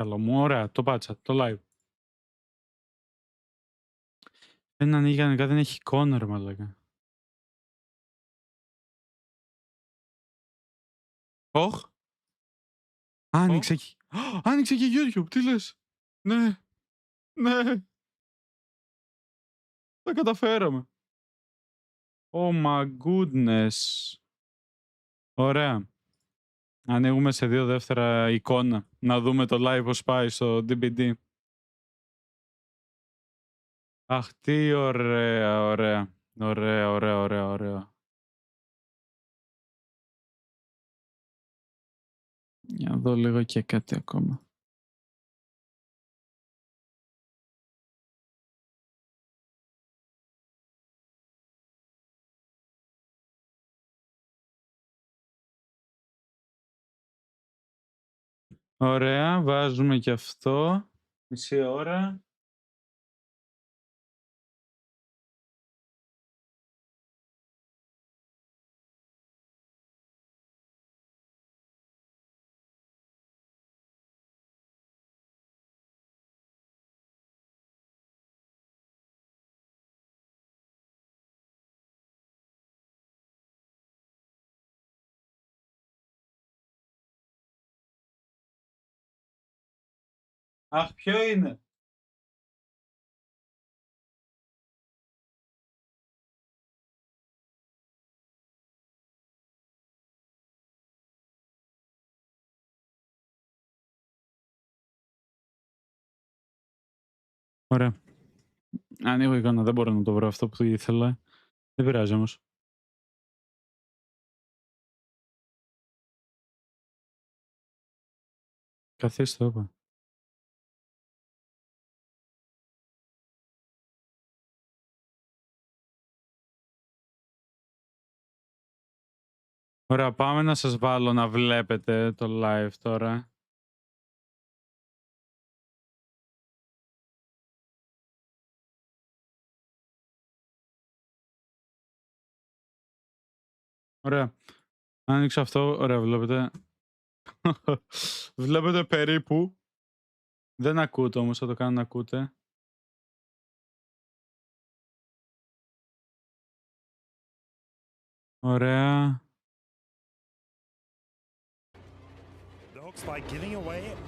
καλό μου. Ωραία, το πάτσα, το live. Δεν ανοίγει κανονικά, δεν έχει εικόνα, ρε μαλάκα. Όχ. Άνοιξε εκεί. Άνοιξε και YouTube, τι λες. Ναι. Ναι. Τα καταφέραμε. Oh my goodness. Ωραία. Ανοίγουμε σε 2 δεύτερα εικόνα. Να δούμε το live πώς πάει στο DBD. Αχ, τι ωραία, ωραία. Ωραία, ωραία, ωραία, ωραία. Για να δω λίγο και κάτι ακόμα. Ωραία, βάζουμε και αυτό. Μισή ώρα. Αχ, ποιο είναι. Ωραία. Ανοίγω εικόνα, δεν μπορώ να το βρω αυτό που ήθελα. Δεν πειράζει όμως. Καθίστε, όπα. Ωραία, πάμε να σας βάλω να βλέπετε το live τώρα. Ωραία. Άνοιξα αυτό, ωραία, βλέπετε. Βλέπετε περίπου. Δεν ακούτε όμως, θα το κάνω να ακούτε. Ωραία.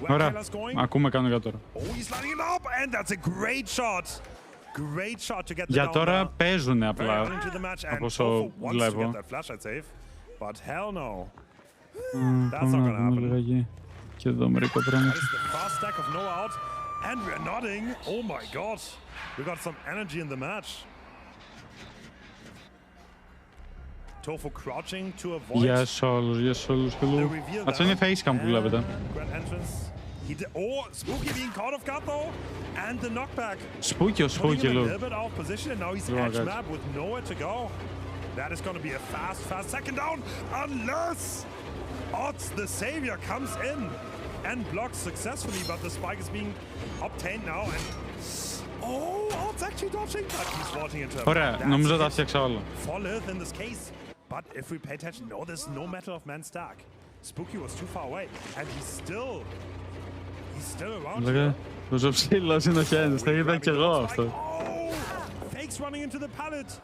Ωραία, ακούμε κανονικά τώρα. Για τώρα παίζουνε απλά, από όσο βλέπω. Πάμε να δούμε λίγα και εδώ μερικά πράγματα. Γεια σε όλους, γεια σε όλους. Αυτό είναι facecam που βλέπετε. Spooky ο Spooky, look. That is going to be a fast second down, unless Odds, the savior, comes in and blocks successfully, but the spike is being obtained now and... Oh, Odds actually dodging, but he's vaulting into a... Ωραία, νομίζω τα φτιάξα όλα. Falleth in this case, but if we pay attention, no, there's no matter of man stack. Spooky was too far away, and he's still around here. Τόσο ψηλός είναι ο Χένς, θα είδα κι εγώ αυτό. Fakes running into the pallet.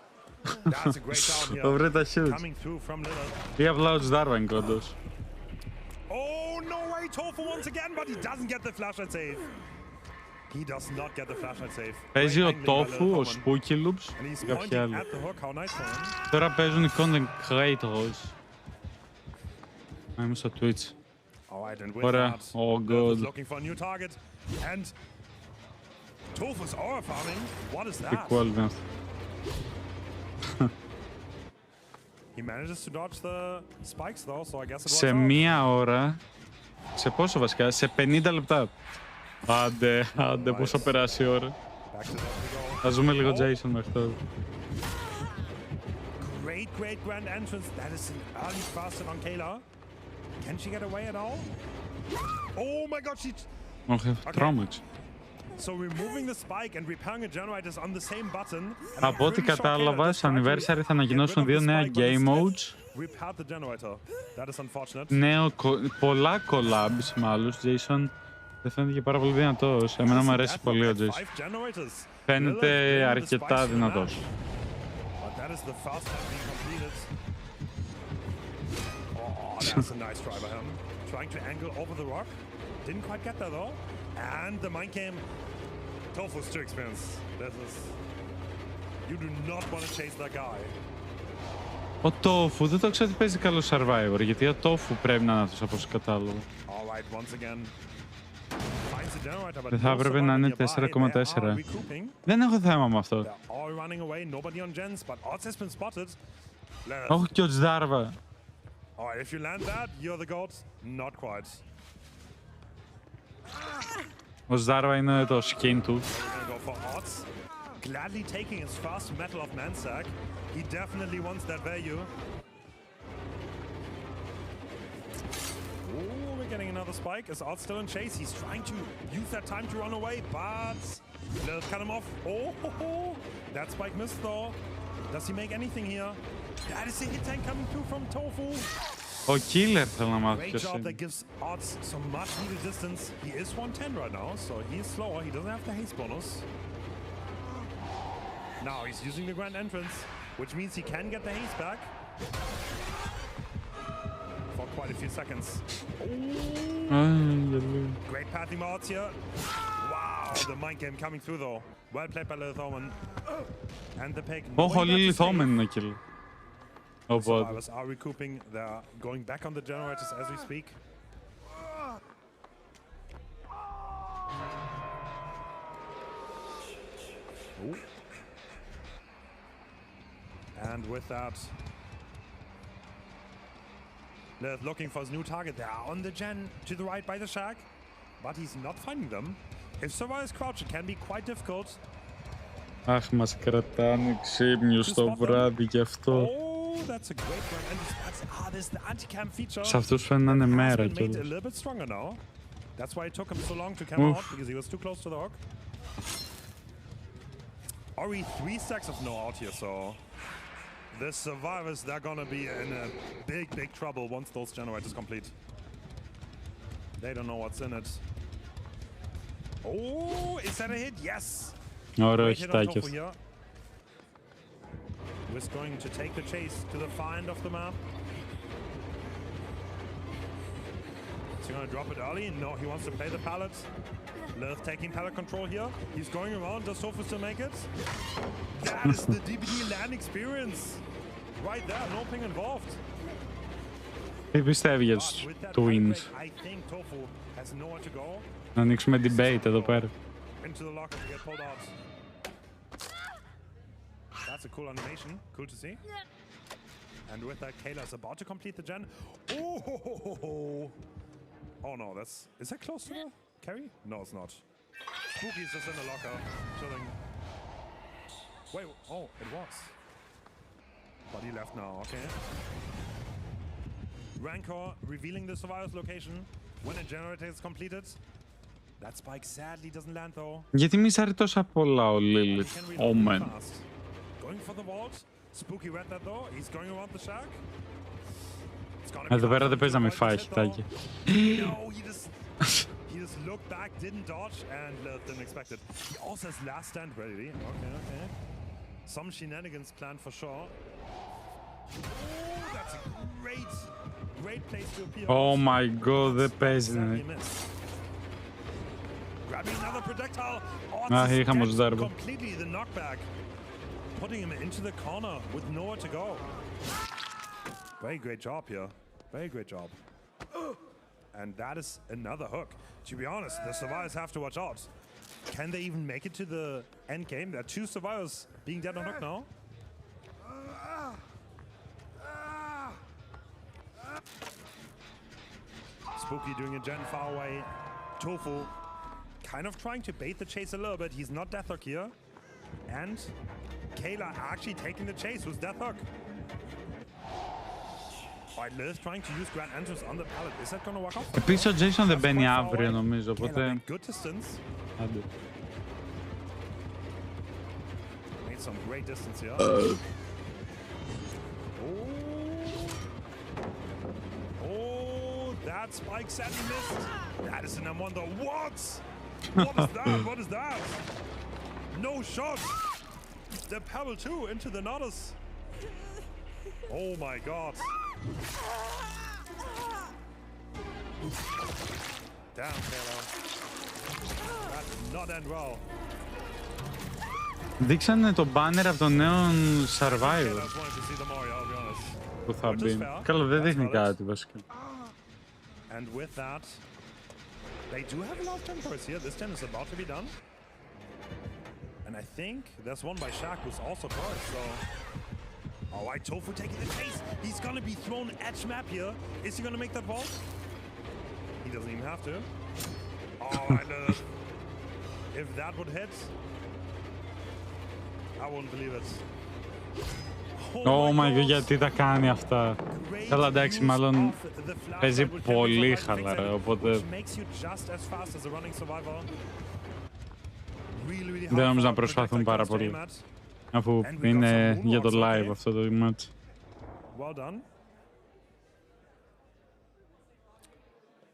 That's a great down here. Βρε τα shoots. Coming through from Lillard. Ή απλά ο Τζδάρβαν κόντος. Oh, no way, Tofu once again, but he doesn't get the flashlight save. He does not get the flashlight save. Παίζει ο Tofu, ο Spooky Loops και κάποιοι άλλοι. Τώρα παίζουν οι content creators. Είμαι στο Twitch. Ωραία, oh god. Looking for a new target and Tofu's aura farming. What is that? Τι cool είναι αυτό. He manages to dodge the spikes though, so I guess it was Σε μία ώρα, σε πόσο βασικά, σε 50 λεπτά. Άντε, πόσο περάσει η ώρα. Θα ζούμε λίγο Jason μέχρι τώρα. Great grand entrance. That is an early fast on Kayla. Can she get away at all? Oh my god, she... Όχι, τρόμαξε. So removing the spike and repairing a generator is on the same button. Από ό,τι κατάλαβα, στο anniversary θα ανακοινώσουν 2 νέα game modes. Repaired the generator. That is unfortunate. Πολλά collabs με άλλους, Jason. Δεν φαίνεται και πάρα πολύ δυνατός. Εμένα μου αρέσει πολύ ο Jason. Φαίνεται αρκετά δυνατός. That's a nice try by him. Trying to angle over the rock. Didn't quite get there though. And the mind game. Tofu's too experienced. This is... You do not want to chase that guy. Ο Tofu δεν το ξέρω ότι παίζει καλό Survivor, γιατί ο Tofu πρέπει να είναι αυτός από όσο κατάλαβα. Alright, once again. Finds the generator, but Δεν θα έπρεπε να είναι 4,4. Δεν έχω θέμα με αυτό. All running away, nobody on gens, but odds has been spotted. Όχι και ο Τζδάρβα. Alright, if you land that, you're the goat. Not quite. Ο Ζάρβα είναι το skin του. Go for odds. Gladly taking his first metal of Mansack. He definitely wants that value. Oh, we're getting another spike. Is Odds still in chase? He's trying to use that time to run away, but let's cut him off. Oh, that spike missed though. Does he make anything here? That is a hit tank coming through from Tofu. Ο Killer θέλω να μάθω Great ποιος job είναι. that gives Odds some much needed distance. He is 110 right now, so he is slower. He doesn't have the haste bonus. Now he's using the grand entrance, which means he can get the haste back for quite a few seconds. Great pathing by Odds here. Wow, the mind game coming through though. Well played by Lilithorman. And the pick. Όχι, ο Lilithorman είναι Killer. Οπότε. Survivors are recouping. They're going back on the generators as we speak. Ooh. And with that, Lilith looking for his new target. They are on the gen to the right by the shack, but he's not finding them. If survivors crouch, it can be quite difficult. Αχ, μας κρατάνε ξύπνιους το βράδυ γι' αυτό. That's a great run. And this is the anti-cam feature. Σε αυτούς φαίνεται να είναι μέρα κιόλας. A little bit stronger now. That's why it took him so long to come out, because he was too close to the hook. Ori 3 stacks of no out here, so the survivors, they're gonna be in a big trouble once those generators complete. They don't know what's in it. Oh, is that a hit? Yes. Ωραίο χιτάκιος. Was going to take the chase to the far end of the map. Is he going to drop it early? No, he wants to play the pallet. Lilith taking pallet control here. He's going around. Does Tofu still make it? That is the DBD land experience. Right there, no ping involved. Τι πιστεύει για τους Twins? I think Tofu has nowhere to go. Να ανοίξουμε debate εδώ πέρα. Into the locker to get pulled out. That's a cool animation. Cool to see. And with that, Kayla is about to complete the gen. Oh no, that's... Is that close to the carry? No, it's not. Spooky's just in the locker, chilling. Wait, oh, it was. But he left now, okay. Rancor revealing the survivor's location when a generator is completed. That spike sadly doesn't land though. Γιατί μισάρει τόσα πολλά ο Lilith? Oh man. Going for the vault. Spooky read that though. He's going around the shack. Εδώ πέρα δεν παίζει να με φάει χιτάκι. No, he just looked back, didn't dodge, and didn't expect it. He also has last stand ready. Okay. Some shenanigans planned for sure. Oh, that's a great place to appear. Oh my god, δεν παίζει. Grabbing another projectile. Αχ, είχαμε ως Ζάρβα. Completely the knockback. Putting him into the corner with nowhere to go. Very great job here. Very great job. And that is another hook. To be honest, the survivors have to watch out. Can they even make it to the end game? There are 2 survivors being dead on hook now. Spooky doing a gen far away. Tofu kind of trying to bait the chase a little bit. He's not death hook here. And Kayla actually taking the chase with death hook. Alright, Liz trying to use grand entrance on the pallet. Is that gonna work out? Επίσης ο Jason δεν μπαίνει αύριο νομίζω, οπότε... Good distance. Άντε. Made some great distance here. Oh, that spike sadly missed. That is an M1 though. What? What is that? What is that? No shot. The Pebble 2 into the Nodus. Oh my god. Damn, Taylor. That did not end well. Δείξανε το banner από τον νέο Survivor που θα μπει. Καλά, δεν δείχνει κάτι βασικά. And with that, they do have a lot of tempers here. This gen is about to be done. And I think there's one by Shaq who's also cursed, so... All right, Tofu taking the chase. He's gonna be thrown edge map here. Is he gonna make that vault? He doesn't even have to. All right, if that would hit, I wouldn't believe it. Oh my god, γιατί τα κάνει αυτά. Καλά, εντάξει, μάλλον παίζει πολύ χαλαρά, οπότε δεν νομίζω να προσπαθούν πάρα πολύ, αφού είναι για το live αυτό το match. Well done.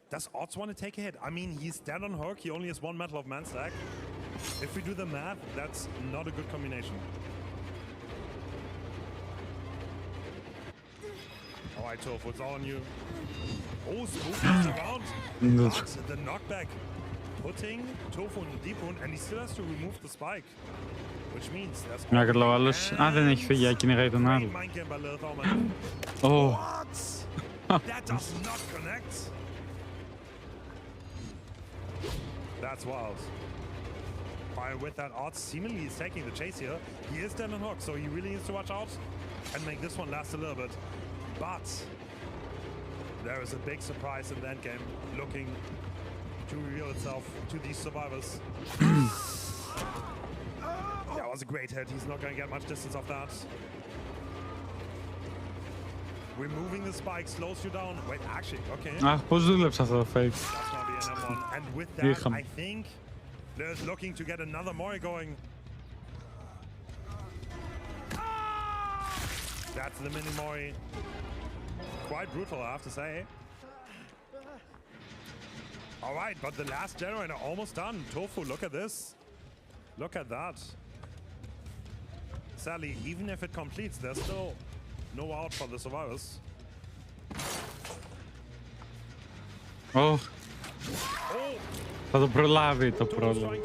Does Odds want to take a hit? I mean, he's dead on Herc. He only has one Metal of Man stack. If we do the math, that's not a good combination. All right, Tofu, it's all on you. Oh, Spooky's around. But the knockback, putting Tofu in the deep wound, and he still has to remove the spike. Which means there's... Να καταλάβω άλλος. Α, δεν έχει φύγει, κυνηγάει τον άλλο. Oh. That does not connect. That's wild. While with that, Odds seemingly is taking the chase here. He is dead on Hawk, so he really needs to watch out and make this one last a little bit. But there is a big surprise in the end game looking to reveal itself to these survivors. That was a great hit. He's not going to get much distance off that. Removing the spike slows you down. Wait, actually, okay. Ach, πώς δούλεψε αυτό το fake. That's gonna be an M1. And with that, I think there's looking to get another Mori going. That's the mini Mori. Quite brutal, I have to say. All right, but the last generator almost done. Tofu, look at this. Look at that. Sadly, even if it completes, there's still no out for the survivors. Oh. Θα το προλάβει, το πρόλαβε.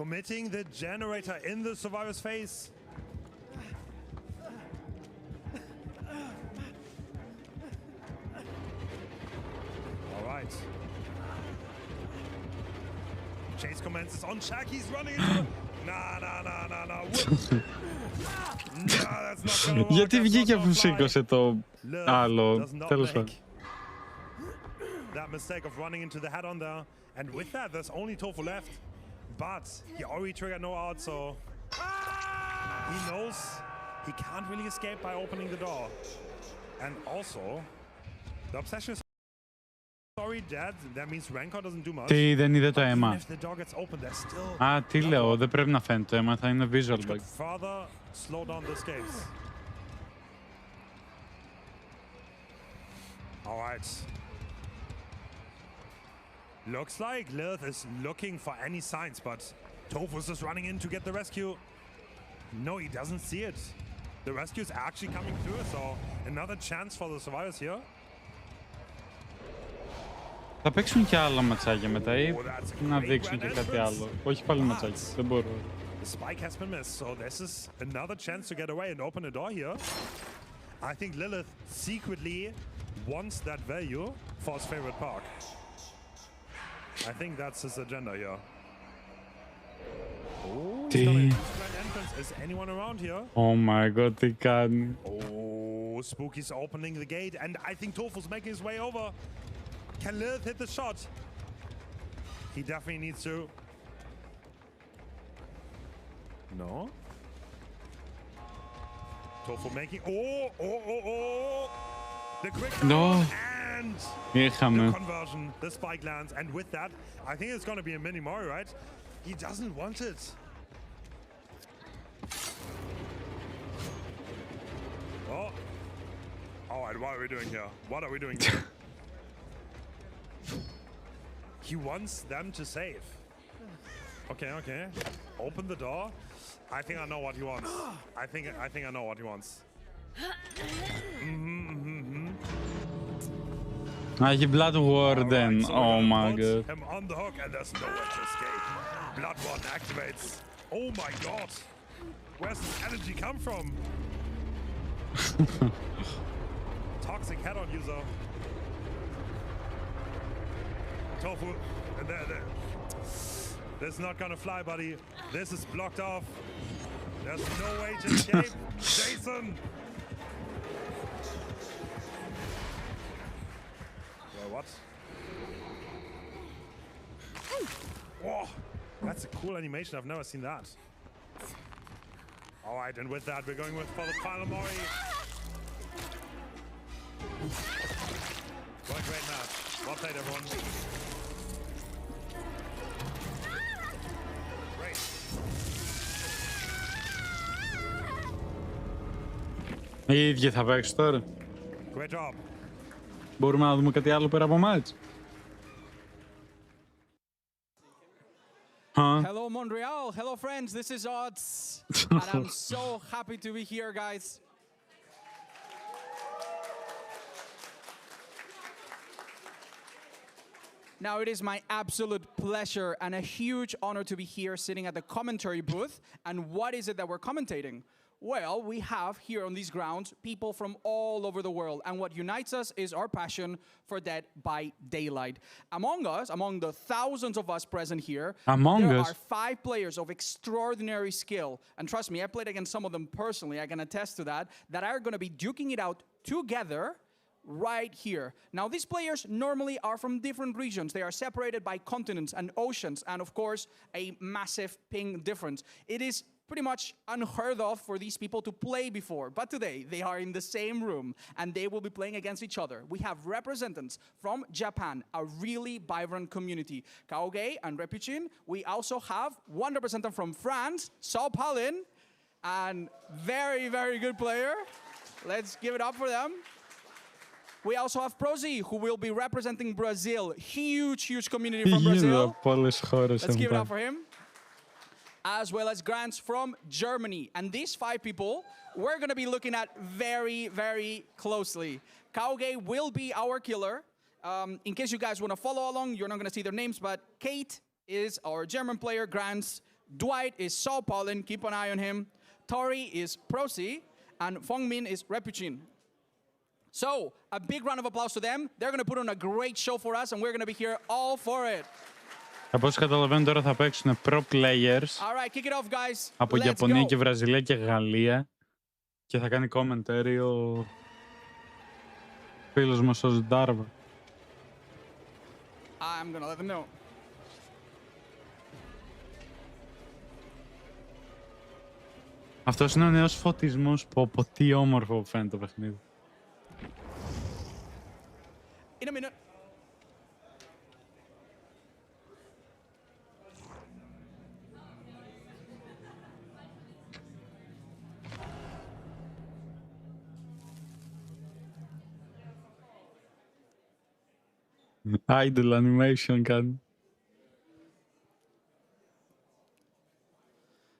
Committing the generator in the survivor's face. All right. Chase commences on Shaq. He's running into the... Nah. Γιατί βγήκε αφού σήκωσε το άλλο, τέλος πάντων. That mistake of running into the head-on there. And with that, there's only Tofu left. But he already triggered no out, so he knows he can't really escape by opening the door. And also, the obsession is already dead. That means Rancor doesn't do much. Τι, δεν είδε το αίμα. If the door gets open, there's still... Α, τι λέω, δεν πρέπει να φαίνεται το αίμα, θα είναι visual bug. Further slow down the escapes. All right. Looks like Lilith is looking for any signs, but Tofu's just running in to get the rescue. No, he doesn't see it. The rescue is actually coming through, so another chance for the survivors here. Θα παίξουν και άλλα ματσάκια μετά ή να δείξουν και κάτι άλλο. Όχι πάλι ματσάκια, δεν μπορώ. The spike has been missed, so this is another chance to get away and open a door here. I think Lilith secretly wants that value for his favorite park. I think that's his agenda here. Oh, he's gonna use grand entrance. Is anyone around here? Oh my god, τι κάνει. Oh, Spooky's opening the gate, and I think Tofu's making his way over. Can Lilith hit the shot? He definitely needs to. No. Tofu making. Oh! The quick No. and Είχαμε. the conversion. The spike lands, and with that, I think it's going to be a mini Mori, right? He doesn't want it. Oh. All right, what are we doing here? What are we doing here? He wants them to save. Okay, okay. Open the door. I think I know what he wants. I think I know what he wants. Έχει Blood Warden. Right, so Oh we're my gonna god. put him on the hook and there's nowhere to escape. Blood Warden activates. Oh my god. Where's this energy come from? Toxic head-on user. Tofu. This is not gonna fly, buddy. This is blocked off. There's no way to escape. Jason! What? Whoa, that's a cool animation. I've never seen that. All right, and with that, we're going for the final Mori. What a great match. Well played, everyone. Great. Οι ίδιοι θα παίξουν τώρα. Great job. Μπορούμε να δούμε κάτι άλλο πέρα από μάτς. Hello, Montreal. Hello, friends. This is Odds. And I'm so happy to be here, guys. Now, it is my absolute pleasure and a huge honor to be here sitting at the commentary booth. And what is it that we're commentating? Well, we have here on these grounds people from all over the world, and what unites us is our passion for Dead by Daylight. Among us, among the thousands of us present here, there are 5 players of extraordinary skill, and trust me, I played against some of them personally, I can attest to that, that are going to be duking it out together right here. Now, these players normally are from different regions. They are separated by continents and oceans, and of course, a massive ping difference. It is pretty much unheard of for these people to play before. But today, they are in the same room, and they will be playing against each other. We have representatives from Japan, a really vibrant community. Kaoge and Repuchin. We also have one representative from France, Supportari, and very, very good player. Let's give it up for them. We also have Prozi, who will be representing Brazil. Huge, huge community from Brazil. Let's give it up for him. As well as Grants from Germany. And these 5 people, we're going to be looking at very, very closely. Kaoge will be our killer. In case you guys want to follow along, you're not going to see their names, but Kate is our German player, Grants. Dwight is Sao Paulin, keep an eye on him. Tori is Prosi, and Fongmin is Repuchin. So, a big round of applause to them. They're going to put on a great show for us, and we're going to be here all for it. Από όσο καταλαβαίνω τώρα θα παίξουν pro players right, kick it off, guys. Από Ιαπωνία και Βραζιλία και Γαλλία και θα κάνει commentary ο φίλος μας ο Ζντάρβα. I'm gonna let them know. Αυτός είναι ο νέος φωτισμός που από τι όμορφο φαίνεται το παιχνίδι. In a minute. Idle animation κάνει.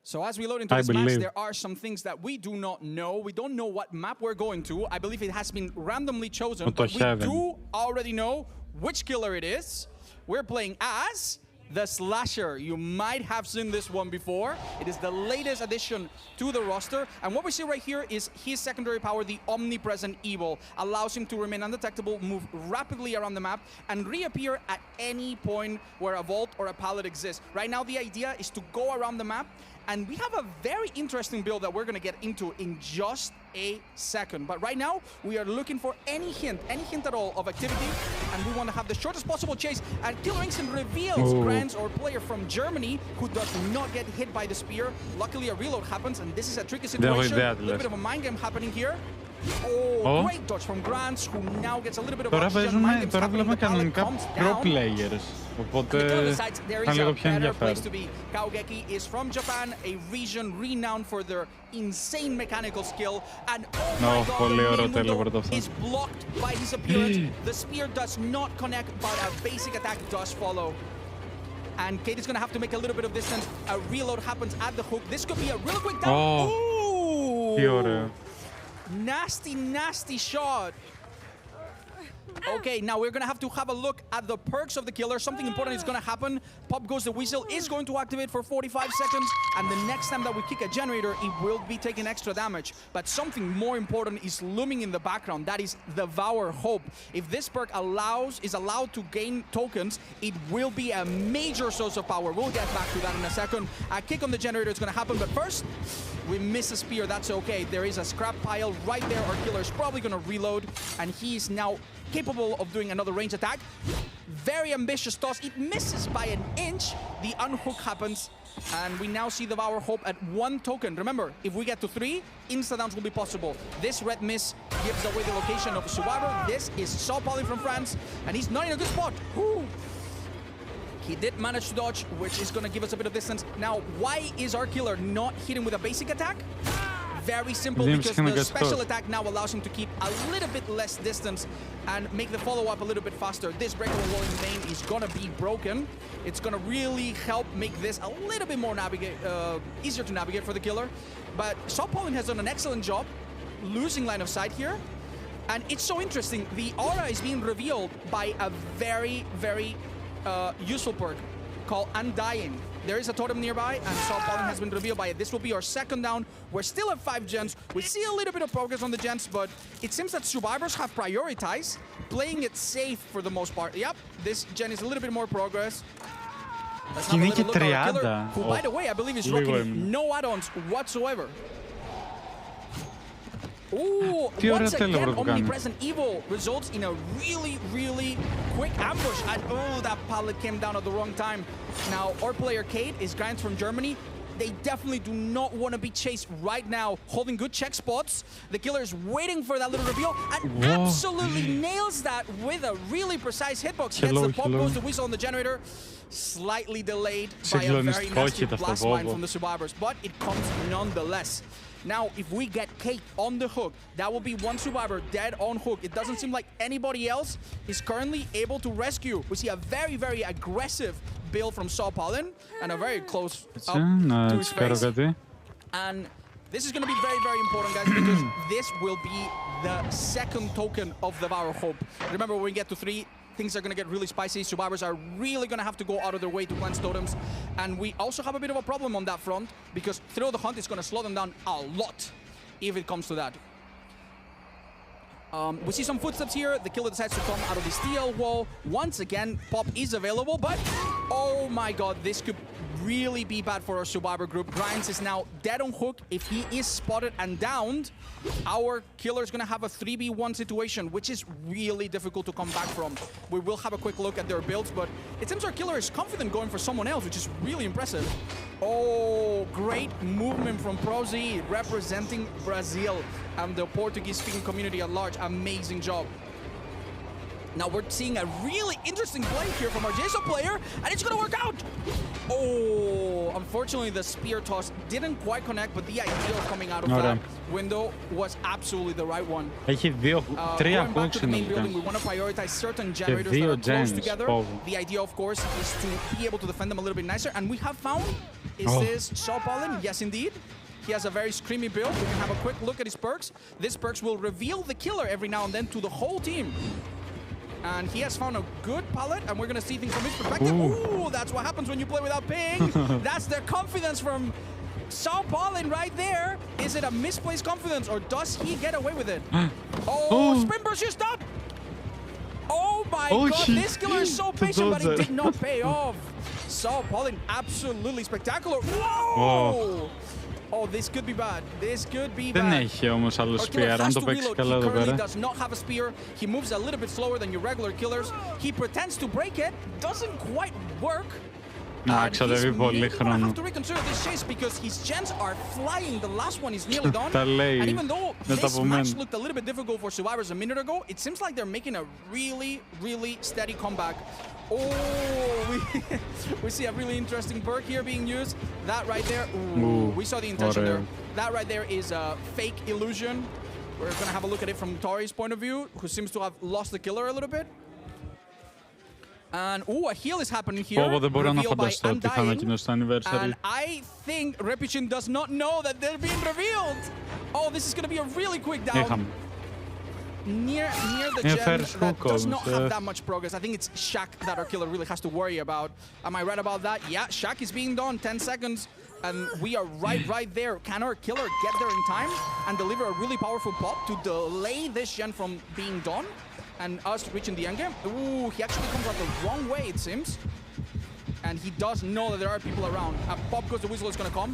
So as we load into this match, there are some things that we do not know. We don't know what map we're going to. I believe it has been randomly chosen, but we do already know which killer it is. We're playing as the Slasher. You might have seen this one before. It is the latest addition to the roster. And what we see right here is his secondary power, the Omnipresent Evil. Allows him to remain undetectable, move rapidly around the map, and reappear at any point where a vault or a pallet exists. Right now, the idea is to go around the map, and we have a very interesting build that we're going to get into in just a second. But right now, we are looking for any hint at all of activity, and we want to have the shortest possible chase. And Killer Instinct reveals Grants, or player from Germany, who does not get hit by the spear. Luckily, a reload happens, and this is a tricky situation. A little bit of a mind game happening here. Oh, great dodge from Grants, who now gets a little bit of oxygen. Τώρα βλέπουμε κανονικά pro players. Οπότε The killer decides there θα is λίγο a πιο better ενδιαφέρον. place to be. Kaogeki is from Japan, a region renowned for their insane mechanical skill. And oh my god, πολύ the ωραίο main τέλο window πρώτο αυτό. is blocked by his appearance. The spear does not connect, but a basic attack does follow. And Kate is going to have to make a little bit of distance. A reload happens at the hook. This could be a real quick down. Oh, Ooh! τι ωραίο. Nasty, nasty shot. Okay, now we're gonna have to have a look at the perks of the killer. Something important is gonna happen. Pop goes the whistle, is going to activate for 45 seconds, and the next time that we kick a generator, it will be taking extra damage. But something more important is looming in the background. That is Devour Hope. If this perk is allowed to gain tokens, it will be a major source of power. We'll get back to that in a second. A kick on the generator is gonna happen, but first, we miss a spear. That's okay. There is a scrap pile right there. Our killer is probably gonna reload, and he is now capable of doing another range attack. Very ambitious toss. It misses by an inch. The unhook happens, and we now see the Devour Hope at 1 token. Remember, if we get to 3, insta-downs will be possible. This red miss gives away the location of Survivor. This is Supportari from France, and he's not in a good spot. Ooh. He did manage to dodge, which is going to give us a bit of distance. Now, why is our killer not hitting with a basic attack? Very simple, because the special attack now allows him to keep a little bit less distance and make the follow-up a little bit faster. This breakable wall in main is going to be broken. It's going to really help make this a little bit more easier to navigate for the killer. But Supportari has done an excellent job losing line of sight here. And it's so interesting. The aura is being revealed by a very, very useful perk called Undying. There is a totem nearby, and Supportari has been revealed by it. This will be our second down. We're still at 5 gens. We see a little bit of progress on the gens, but it seems that survivors have prioritized playing it safe for the most part. Yep, this gen is a little bit more progress. Let's have a little look at our killer, who, by the way, I believe is rocking no add-ons whatsoever. Ooh, once again, Omnipresent Evil results in a really, really quick ambush. And oh, that pallet came down at the wrong time. Now, our player Kate is Grimes from Germany. They definitely do not want to be chased right now, holding good check spots. The killer is waiting for that little reveal and absolutely nails that with a really precise hitbox. Gets the pop, goes the whistle on the generator. Slightly delayed by a very nasty blast mine from the survivors, but it comes nonetheless. Now, if we get Kate on the hook, that will be 1 survivor dead on hook. It doesn't seem like anybody else is currently able to rescue. We see a very, very aggressive build from Supportari and a very close up to his face. And this is going to be very, very important, guys, because this will be the second token of the Devour Hope. Remember, when we get to 3, things are going to get really spicy. Survivors are really going to have to go out of their way to cleanse totems. And we also have a bit of a problem on that front, because Thrill the Hunt is going to slow them down a lot if it comes to that. We see some footsteps here. The killer decides to come out of the steel wall. Once again, Pop is available, but oh my god, this could really be bad for our survivor group. Grimes is now dead on hook. If he is spotted and downed, our killer is going to have a 3v1 situation, which is really difficult to come back from. We will have a quick look at their builds, but it seems our killer is confident going for someone else, which is really impressive. Oh, great movement from Prozi, representing Brazil and the Portuguese-speaking community at large. Amazing job. Now we're seeing a really interesting play here from our Jason player, and it's gonna work out! Oh, unfortunately the spear toss didn't quite connect, but the idea of coming out of that window was absolutely the right one. Έχει 3 back to the main building, we want to prioritize certain generators that are close together. The idea, of course, is to be able to defend them a little bit nicer, and we have found, is this Supportari? Yes, indeed. He has a very screamy build. We can have a quick look at his perks. These perks will reveal the killer every now and then to the whole team. And he has found a good palette, and we're going to see things from his perspective. Ooh, that's what happens when you play without ping. That's the confidence from Supportari right there. Is it a misplaced confidence, or does he get away with it? Oh, sprint burst just up. Oh my god, this killer is so patient, but he did not pay off. Supportari, absolutely spectacular. Whoa! Oh, this could be bad. This could be bad. Δεν έχει όμως άλλο spear, αν το παίξεις καλά εδώ πέρα. He does not have a spear. He moves a little bit slower than your regular killers. He pretends to break it. Doesn't quite work. Να, ξοδεύει πολύ χρόνο. Τα λέει μετά από μένα. Looked a little bit difficult for survivors a minute ago. It seems like they're making a really steady comeback. Oh, we see a really interesting perk here being used. That right there, ooh, we saw the intention there. That right there is a fake illusion. We're gonna have a look at it from Tori's point of view, who seems to have lost the killer a little bit. And a heal is happening here. Δεν μπορώ να φανταστώ ότι θα ανακοινώσει το anniversary. And I think Repuchin does not know that they're being revealed. Oh, this is going to be a really quick down. Near the gen that does not have that much progress. I think it's Shaq that our killer really has to worry about. Am I right about that? Yeah, Shaq is being done. 10 seconds. And we are right there. Can our killer get there in time and deliver a really powerful pop to delay this gen from being done? And us reaching the endgame. Ooh, he actually comes out the wrong way, it seems. And he does know that there are people around. A pop goes, the whistle is gonna come.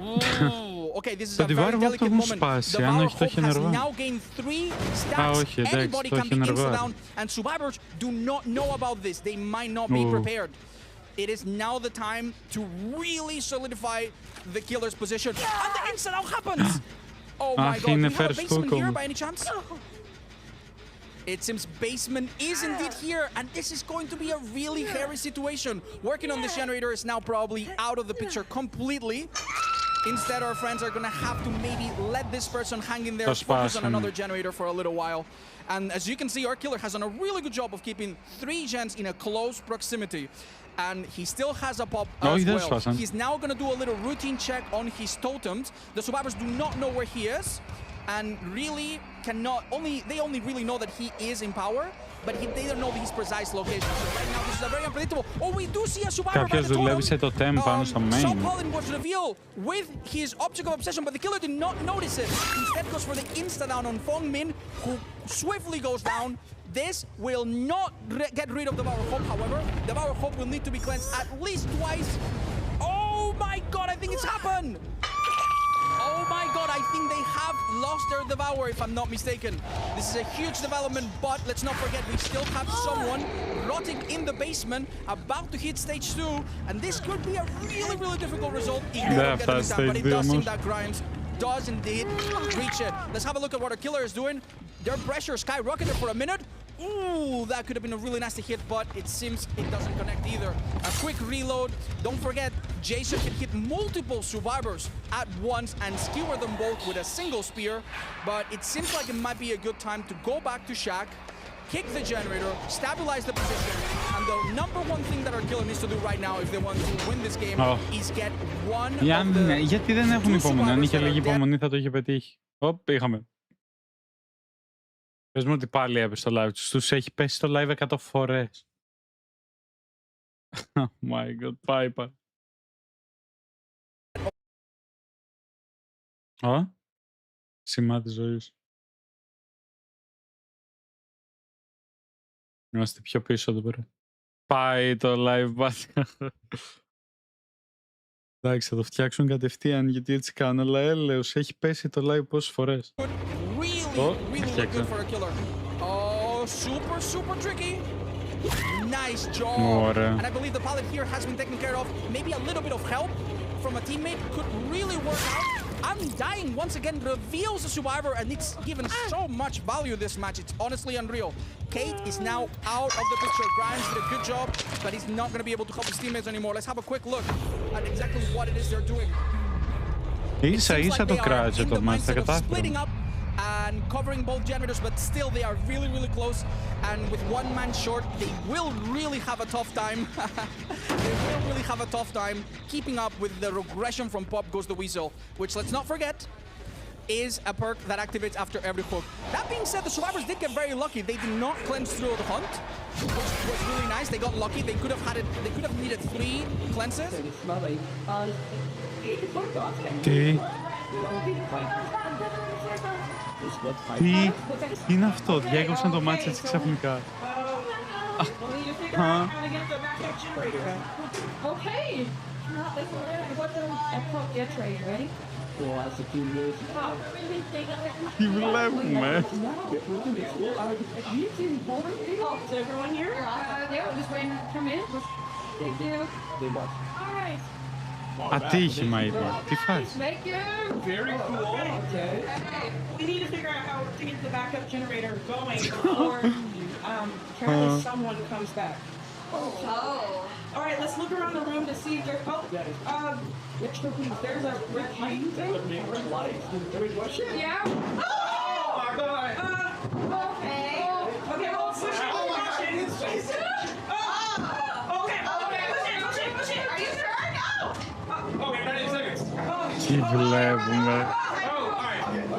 Ooh, okay, this is a very delicate moment. The Power Hope has now gained 3 stacks. Anybody can be insta-down. And survivors do not know about this. They might not be prepared. It is now the time to really solidify the killer's position. And the insta-down happens! Oh my god, we have a basement here by any chance? It seems basement is indeed here, and this is going to be a really hairy situation. Working on this generator is now probably out of the picture completely. Instead, our friends are going to have to maybe let this person hang in there, focus on another generator for a little while. And as you can see, our killer has done a really good job of keeping 3 gens in a close proximity. And he still has a pop as well. He's now going to do a little routine check on his totems. The survivors do not know where he is. And really they only really know that he is in power, but they don't know his precise location. So right now this is a very unpredictable. Oh, we do see a survivor by the totem. Colin was revealed with his object of obsession, but the killer did not notice it. Instead goes for the insta-down on Fong Min, who swiftly goes down. This will not get rid of the Power Hope, however. The Power Hope will need to be cleansed at least twice. Oh my god, I think it's happened! Oh my god, I think they have lost their Devour, if I'm not mistaken. This is a huge development, but let's not forget, we still have someone rotting in the basement, about to hit stage 2, and this could be a really difficult result if they don't get this down, but it does seem that Grimes does indeed reach it. Let's have a look at what our killer is doing. Their pressure skyrocketed for a minute. Ooh, that could have been a really nasty hit, but it seems it doesn't connect either. A quick reload. Don't forget, Jason can hit multiple survivors at once and skewer them both with a single spear, but it seems like it might be a good time to go back to Shaq, kick the generator, stabilize the position, and the #1 thing that our killer needs to do right now if they want to win this game is get one of the γιατί δεν έχουν υπομονή. Αν είχε λίγη υπομονή θα το είχε πετύχει. Είχαμε. Πες μου ότι πάλι έπεσε το live τους. Τους έχει πέσει το live 100 φορές. Oh my god, πάει. Σημάδι ζωής. Είμαστε πιο πίσω εδώ πέρα. Πάει το live back. Εντάξει, θα το φτιάξουν κατευθείαν γιατί έτσι κάνω, αλλά έλεος, έχει πέσει το live πόσες φορές. Really good for a killer. Oh, super tricky. Nice job. And I believe the pilot here has been taken care of. Maybe a little bit of help from a teammate could really work out. Undying once again reveals the survivor, and it's given so much value this match. It's honestly unreal. Kate is now out of the picture. Grimes did a good job, but he's not going to be able to help his teammates anymore. Let's have a quick look at exactly what it is they're doing. Ίσα το κράτησε το match, τα κατάφεραν. And covering both generators, but still they are really close, and with one man short they will really have a tough time. They will really have a tough time keeping up with the regression from Pop Goes the Weasel, which, let's not forget, is a perk that activates after every hook. That being said, the survivors did get very lucky. They did not cleanse through the hunt, which was really nice. They got lucky. They could have had it. They could have needed 3 cleanses. Τι είναι αυτό, διέκοψαν το μάτι έτσι ξαφνικά. Τι βλέπουμε. Ατύχημα είπε. Τι φάση. Very cool. We need to figure out how to get the backup generator going before apparently someone comes back. Oh. All right, let's look around the room to see if there's. There's a red light. Red light. Yeah. Oh my God. Okay. Okay. Well, push it. Okay. Push it. Are you sure? No. Okay, 90 seconds. Τι βλέπουμε.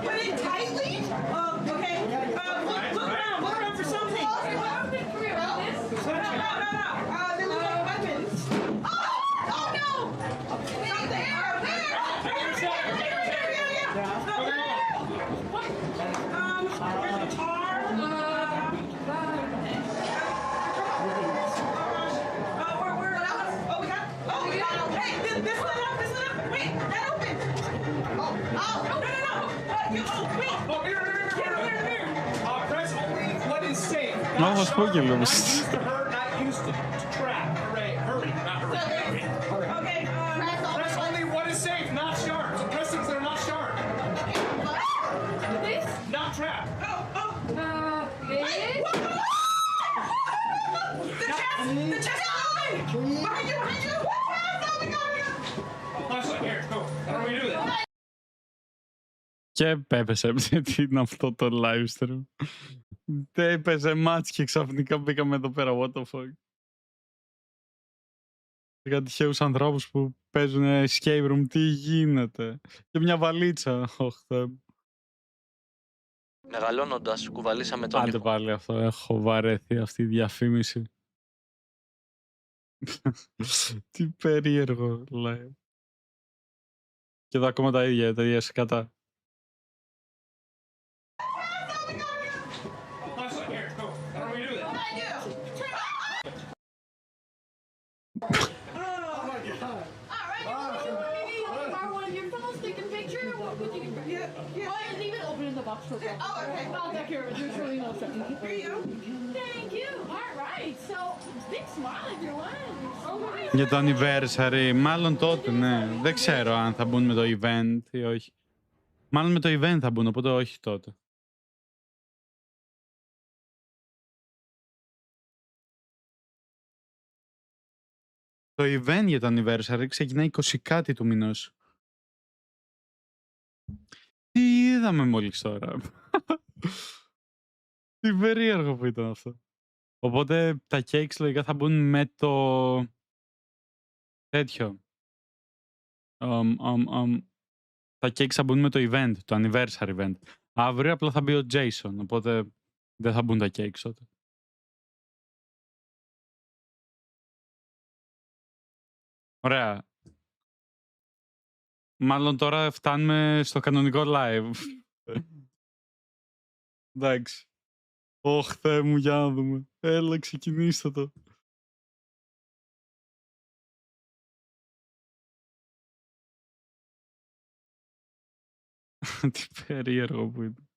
Put it tightly. Okay. Look around for something. No. There look like weapons. Oh no! Something. There's a tar. We got. Hey, this lit up. Wait, that opened. No. Wait. Here. Press only what is safe. Ω, σπόγγελο. Use to hurt, not use to trap. Hurry, not hurry. Okay, press only what is safe, not sharp. So press things that are not sharp. This? Not trap. This? The chest is open! Behind you! Here, go. How do we do this? Και έπεσε. Τι είναι αυτό το live stream. Δεν έπαιζε μάτς και ξαφνικά μπήκαμε εδώ πέρα. What the fuck. Για τυχαίους ανθρώπους που παίζουν escape room. Τι γίνεται. Και μια βαλίτσα. Μεγαλώνοντας, κουβαλήσαμε τον Άντε ήχο. πάλι αυτό. Έχω βαρέθει αυτή η διαφήμιση. Τι περίεργο λέει. Και εδώ ακόμα τα ίδια σε κατά. Here, go. How do we do this? Your phone's taking picture. What would you get? Yeah. Oh, and leave it open in the box for them. Oh, okay. I'll take care of it. There's really no second. Here you go. Thank you. All right. So, big smile, everyone. All right. Για το anniversary, μάλλον τότε, ναι. Δεν ξέρω αν θα μπουν με το event ή όχι. Μάλλον με το event θα μπουν, οπότε όχι τότε. Το event για το anniversary ξεκινάει 20 κάτι του μηνός. Τι είδαμε μόλις τώρα. Τι περίεργο που ήταν αυτό. Οπότε τα cakes λογικά θα μπουν με το τέτοιο. Τα cakes θα μπουν με το event, το anniversary event. Αύριο απλά θα μπει ο Jason, οπότε δεν θα μπουν τα cakes τότε. Ωραία. Μάλλον τώρα φτάνουμε στο κανονικό live. Εντάξει. Ωχ, Θεέ μου, για να δούμε. Έλα, ξεκινήστε το. Τι περίεργο που είναι.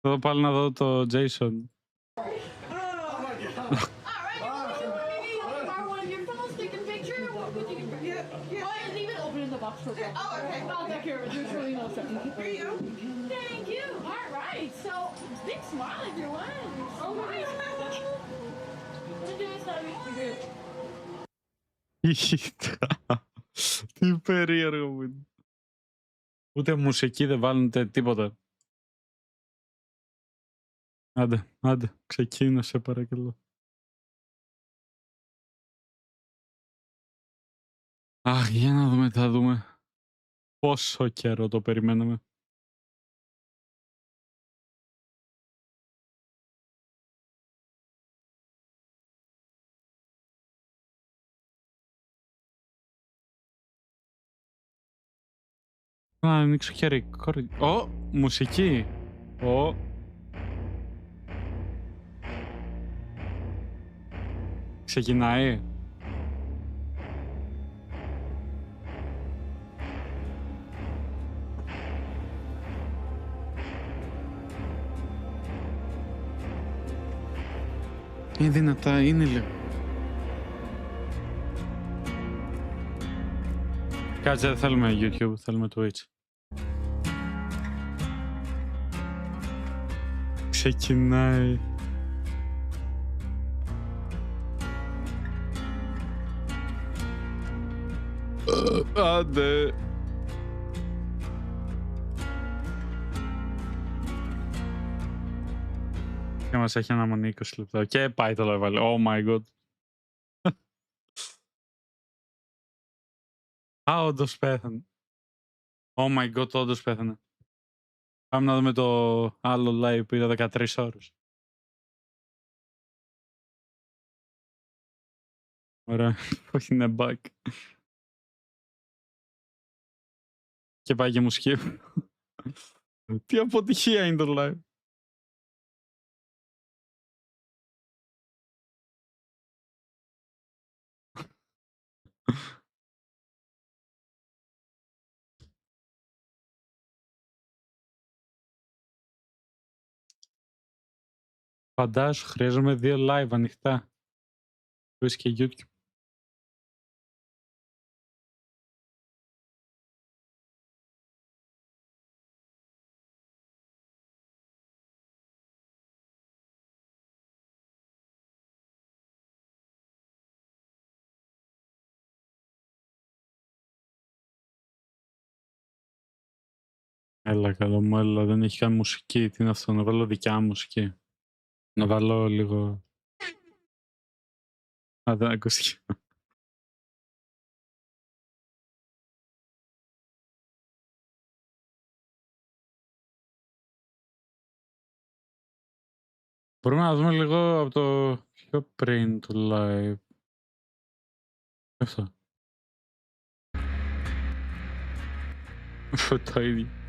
Θα δω πάλι να δω το Jason. Your phone's taking picture. What would you get? Oh, and leave it open in the box for them. Oh, okay. I'll take care of it. There's really no second. Here you go. Thank you. All right. So, big smile, everyone. All right. Τι περίεργο που είναι. Ούτε μουσική δεν βάλουν τίποτα. Άντε, ξεκίνησε παρακαλώ. Αχ, για να δούμε, θα δούμε. Πόσο καιρό το περιμέναμε. Να ανοίξω και record. Ω, μουσική. Ω. Ξεκινάει. Είναι δυνατά, είναι λίγο. Κάτσε, δεν θέλουμε YouTube, θέλουμε Twitch. Ξεκινάει. Άντε. Και μας έχει αναμονή 20 λεπτά. Και πάει το level. Oh my god. Α, όντως πέθανε. Oh my god, όντως πέθανε. Πάμε να δούμε το άλλο live που είδα 13 ώρες. Ωραία. Όχι, είναι bug. Και πάει και μουσική. Τι αποτυχία είναι το live. Φαντάσου, χρειάζομαι 2 live ανοιχτά. Twitch και YouTube. Έλα καλό μου, έλα, δεν έχει καν μουσική. Τι είναι αυτό, να βάλω δικιά μου μουσική. Να βάλω λίγο... Α, δεν ακούστηκε. Μπορούμε να δούμε λίγο από το πιο πριν το live. Αυτό. Το ίδιο.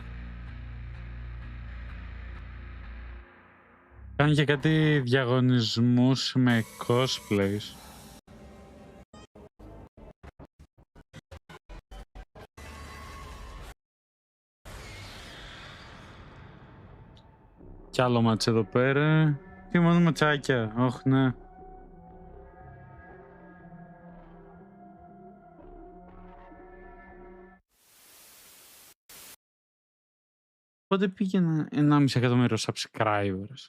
Κάνει και κάτι διαγωνισμούς με cosplays. Κι άλλο μάτς εδώ πέρα. Τι μόνο ματσάκια. Όχι, ναι. Πότε πήγαινε 1,5 εκατομμύριο subscribers.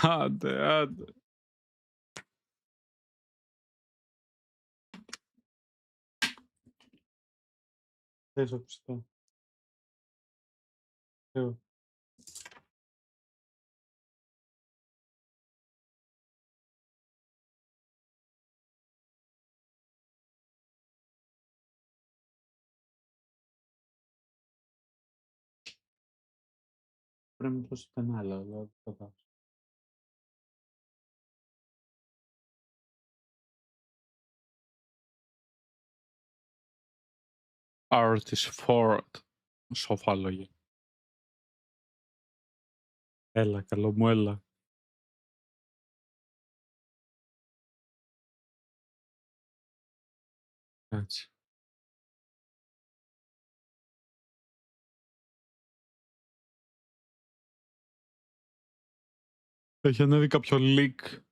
Άντε, άντε. Θες ακουστά. Πρέπει να δώσω την άλλα, αλλά θα δώσω. Artist Ford. Σοφά λόγια. Έλα, καλό μου, έλα. Έτσι. Έχει ανέβει κάποιο leak.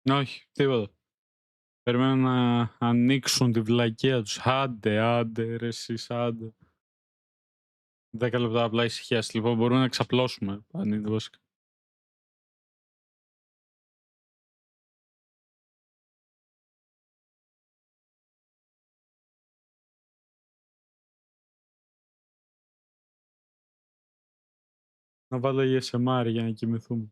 Όχι, τίποτα. Περιμένω να ανοίξουν τη βλακεία τους. Άντε, άντε, ρε εσείς, άντε. 10 λεπτά απλά ησυχίας. Λοιπόν, μπορούμε να ξαπλώσουμε. Αν είναι βασικά. Να βάλω ASMR για να κοιμηθούμε.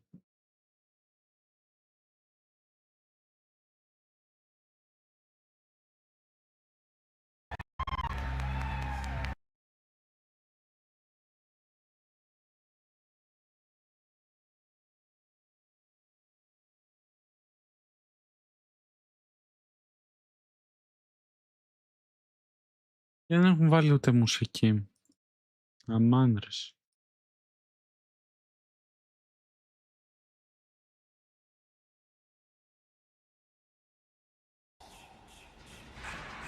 Δεν έχουν βάλει ούτε μουσική. Αμάν, ρε.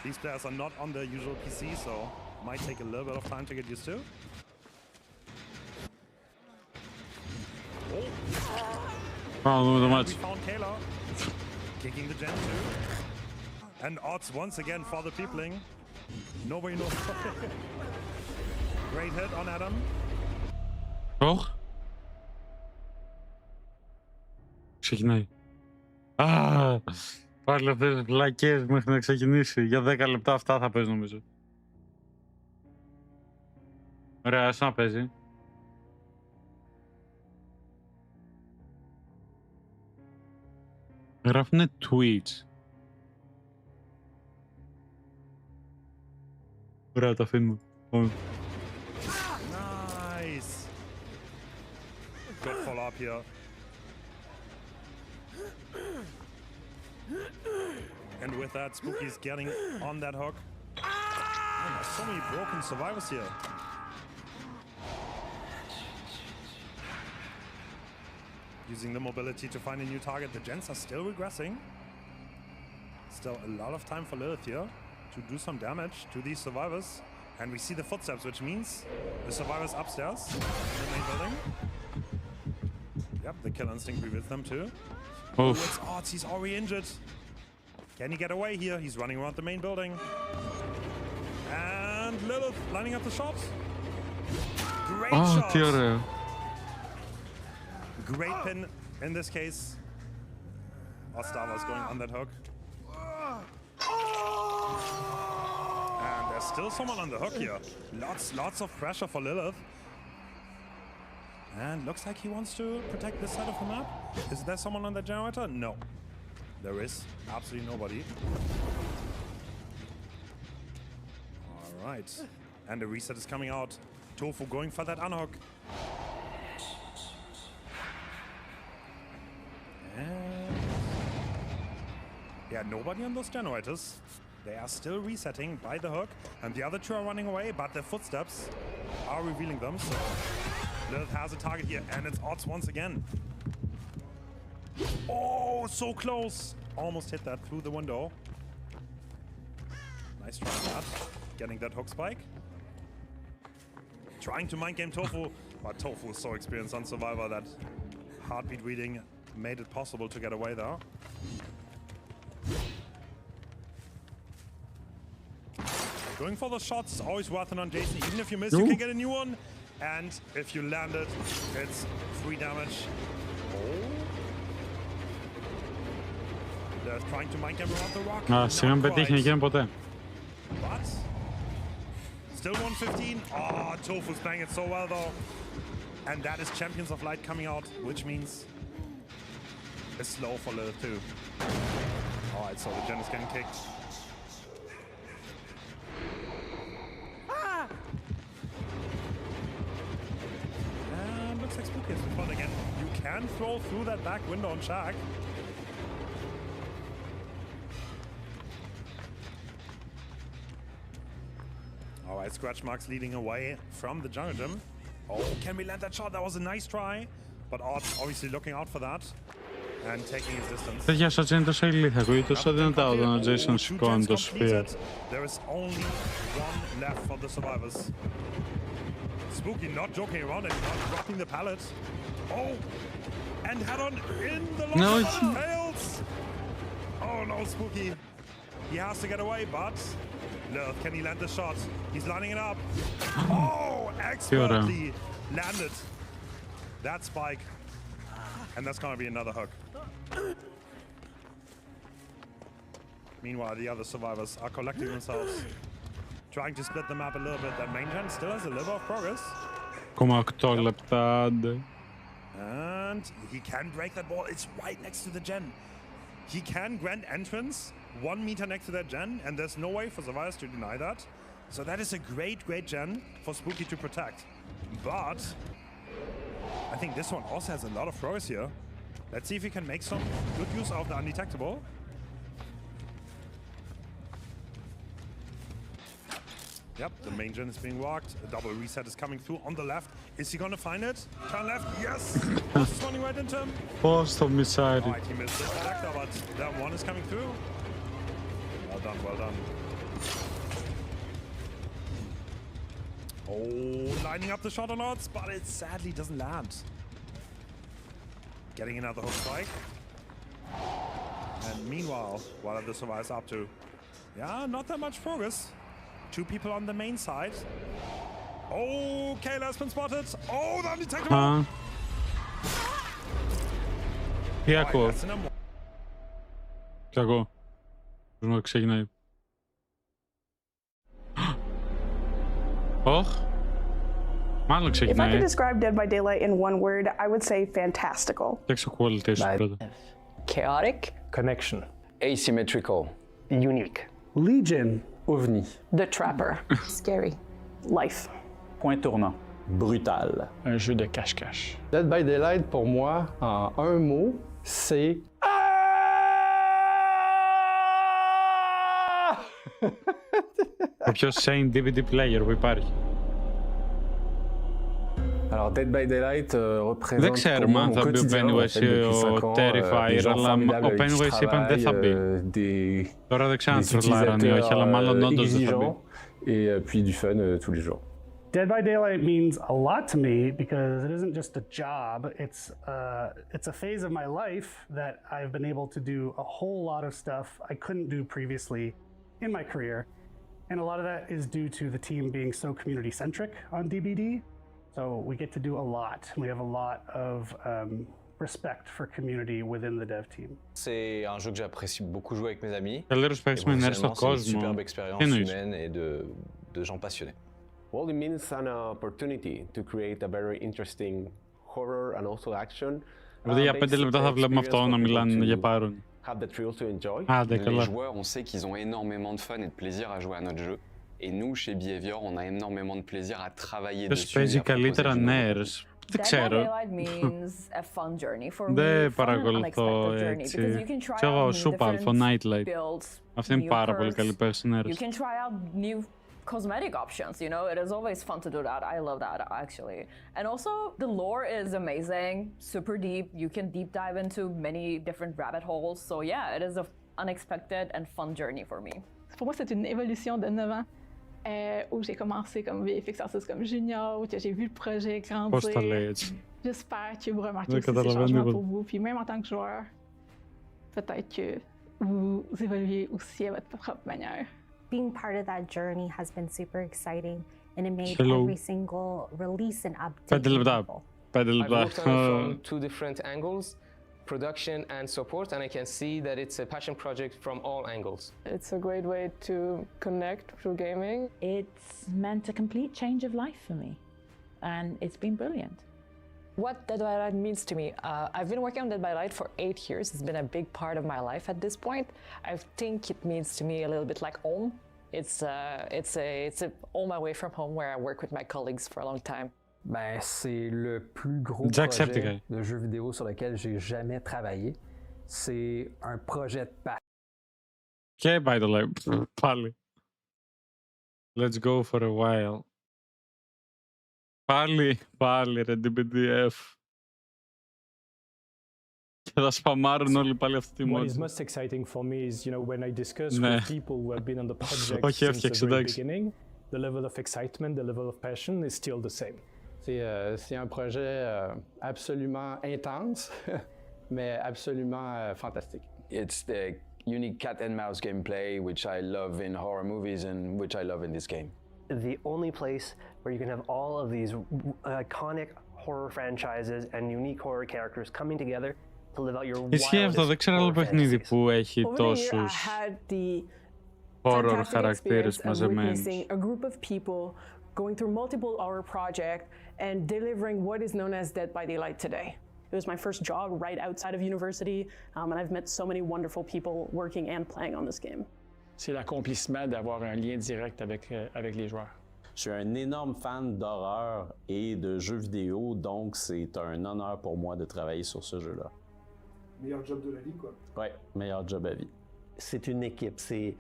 These players are not on their usual PC, so might take a little bit of time to get used to. Oh, we found Kayla kicking the gen too. And odds once again for the peopling. Nobody knows. Great hit on Adam. Oh. Ξεκινάει. Α, πάλι αυτές τις βλακές μέχρι να ξεκινήσει. Για 10 λεπτά αυτά θα παίζει νομίζω. Ωραία, ας να παίζει. Γράφουνε Twitch. Ωραία, το αφήνουμε. Nice. Good follow up here. And with that, Spooky's getting on that hook. Oh, there's so many broken survivors here. Using the mobility to find a new target. The gens are still regressing. Still a lot of time for Lilith here to do some damage to these survivors. And we see the footsteps, which means the survivors upstairs in the main building. Yep, the kill instinct reveals them too. Oh, it's odds. He's already injured. Can he get away here? He's running around the main building. And Lilith lining up the shots. Great shot. Great pin in this case. Ostava's going on that hook. And there's still someone on the hook here. Lots of pressure for Lilith. And looks like he wants to protect this side of the map. Is there someone on the generator? No. There is absolutely nobody. All right. And the reset is coming out. Tofu going for that unhook. And yeah, nobody on those generators. They are still resetting by the hook. And the other two are running away, but their footsteps are revealing them. So Lilith has a target here, and it's odds once again. Oh, so close. Almost hit that through the window. Nice try on that. Getting that hook spike. Trying to mind game Tofu, but Tofu is so experienced on Survivor that heartbeat reading made it possible to get away there. Going for the shots is always worth it on Jason. Even if you miss, you can get a new one. And if you land it, it's 3 damage. Oh. They're trying to mind game around the rock. Σιγά πετύχει, δεν γίνει ποτέ. But still 115. Oh, Tofu's playing it so well though. And that is Champions of Light coming out, which means it's slow for Lilith too. Alright, so the gen is getting kicked. And looks like Spooky has fun again. You can throw through that back window on Shaq. Alright, scratch marks leading away from the jungle gym. Oh, can we land that shot? That was a nice try. But Odds obviously looking out for that. And taking his distance. Τέτοια shots είναι τόσο ηλίθια, ακούγεται τόσο δυνατά όταν ο Jason σηκώνει το sphere. There is only one left for the survivors. Spooky not joking around anymore, dropping the pallet. Oh! And head on in the long fails! Oh no, Spooky. He has to get away, but Lilith, can he land the shot? He's lining it up. Oh! Expertly landed that spike. And that's gonna be another hook. Meanwhile, the other survivors are collecting themselves, trying to split the map a little bit. That main gen still has a little bit of progress. 8 λεπτά, άντε. And he can break that wall. It's right next to the gen. He can grant entrance 1 meter next to that gen, and there's no way for survivors to deny that. So that is a great gen for Spooky to protect. But I think this one also has a lot of progress here. Let's see if he can make some good use of the undetectable. Yep, the main gen is being walked. A double reset is coming through on the left. Is he gonna find it? Turn left, yes! It's running right into him. Πώς το μισάρει. Alright, he missed the selector, but that one is coming through. Well done, well done. Oh, lining up the shot or not, but it sadly doesn't land. Getting another hook strike. And meanwhile, what are the survivors up to? Yeah, not that much progress. 2 people on the main side. Oh, Kayla has been spotted. Oh, the undetectable. Τι ακούω. Τι ακούω. Πώς ξεκινάει. Ωχ. Μάλλον ξεκινάει. If I could describe Dead by Daylight in one word, I would say fantastical. Φτιάξω quality σου πρώτα. Chaotic. Connection. Asymmetrical. Unique. Legion. OVNI. The Trapper. Scary. Life. Point tournant. Brutal. Un jeu de cache-cache. Dead by Daylight, pour moi, en un mot, c'est... Ο πιο sane DVD player που υπάρχει. Alors, Dead by Daylight représente Δεν ξέρουμε αν θα μπει ο Pennywise ή ο Terrifier, αλλά ο Pennywise είπαν δεν θα μπει. Τώρα δεν ξέρω αν τρολάραν ή όχι, αλλά μάλλον όντως δεν θα μπει. Et puis du fun tous les jours. Dead by Daylight means a lot to me because it isn't just a job, it's a phase of my life that I've been able to do a whole lot of stuff I couldn't do previously in my career. And a lot of that is due to the team being so community-centric on DBD. So we get to do a lot. We have a lot of respect for community within the dev team. C'est un jeu que j'apprécie beaucoup jouer avec mes amis. Καλύτερος παίκτης με ενέργεια στον κόσμο. C'est une superbe expérience humaine et de gens passionnés. Well, it means an opportunity to create a very interesting horror and also action. Δηλαδή για 5 λεπτά θα βλέπουμε αυτό να μιλάνε για πάρουν. Have the thrill to enjoy. Les joueurs, on sait qu'ils ont énormément de fun et de plaisir à jouer à notre jeu. Et nous, chez Behavior, on a énormément de plaisir à travailler dessus. Παίζει καλύτερα νέες. Δεν ξέρω. Δεν παρακολουθώ έτσι. Ξέρω Super Alpha Nightlight. Αυτή είναι πάρα πολύ καλή personality. Cosmetic options, you know, it is always fun to do that. I love that actually. And also the lore is amazing, super deep. You can deep dive into many different rabbit holes. So yeah, it is an unexpected and fun journey for me. Pour moi, c'est une évolution de 9 ans où j'ai commencé comme VFX artiste comme junior, où j'ai vu le projet grandir. J'espère que vous remarquez aussi ces changements pour vous. Puis même en tant que joueur, peut-être que vous évoluez aussi à votre propre manière. Being part of that journey has been super exciting, and it made every single release and update meaningful. I've looked at it from 2 different angles, production and support, and I can see that it's a passion project from all angles. It's a great way to connect through gaming. It's meant a complete change of life for me, and it's been brilliant. What Dead by Daylight means to me, I've been working on Dead by Daylight for 8 years. It's been a big part of my life at this point. I think it means to me a little bit like home. It's all my way from home where I work with my colleagues for a long time. Ben, c'est le plus gros projet de jeu vidéo sur lequel j'ai jamais travaillé. C'est un projet de passion. Okay, by the way, πάλι. Let's go for a while. Πάλι ρε DBDF. Και θα σπαμάρουν όλοι πάλι αυτή τη μόνη. What is most exciting for me is, you know, when I discuss with people who have been on the project since the very beginning, the level of excitement, the level of passion is still the same. C'est un projet absolument intense, mais absolument fantastique. It's the unique cat and mouse gameplay which I love in horror movies and which I love in this game. The only place where you can have all of these iconic horror franchises and unique horror characters coming together to live out your wildest δεν ξέρω άλλο παιχνίδι που έχει τόσους horror χαρακτήρες μαζεμένους. A group of people going through multiple horror project and delivering what is known as Dead by Daylight today. It was my first job right outside of university, and I've met so many wonderful people working and playing on this game. C'est l'accomplissement d'avoir un lien direct avec les joueurs. Je suis un énorme fan d'horreur et de jeux vidéo, donc c'est un honneur pour moi de travailler sur ce jeu-là. Meilleur job de la vie, quoi. Ouais, meilleur job à vie. C'est une équipe, c'est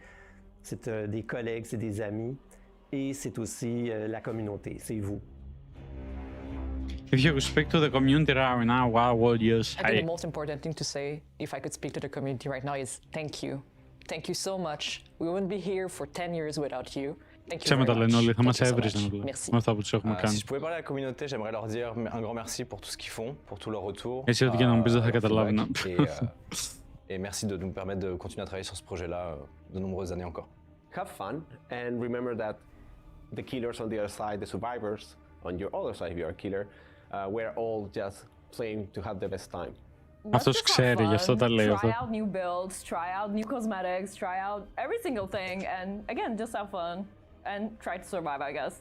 des collègues, c'est des amis, et c'est aussi la communauté, c'est vous. If you speak to the community right now, what would you say? I think the most important thing to say, if I could speak to the community right now, is thank you. Thank you so much. We wouldn't be here for 10 years without you. Thank you Ψέματα very λένε much. όλοι, θα Thank μας you so έβριζαν much. με Merci. αυτά που τους έχουμε Si κάνει. je pouvais parler à la communauté, j'aimerais leur dire un grand merci pour tout ce qu'ils font, pour tout leur retour. Έτσι ό,τι και να μου πεις δεν θα leur καταλάβαινα. feedback, et merci de nous permettre de continuer à travailler sur ce projet-là de nombreuses années encore. Have fun and remember that the killers on the other side, the survivors on your other side, if you're a killer, we're all just playing to have the best time. Αυτός ξέρει, γι' αυτό τα λέει αυτό. Try out new builds, try out new cosmetics, try out every single thing, and again, just have fun and try to survive, I guess.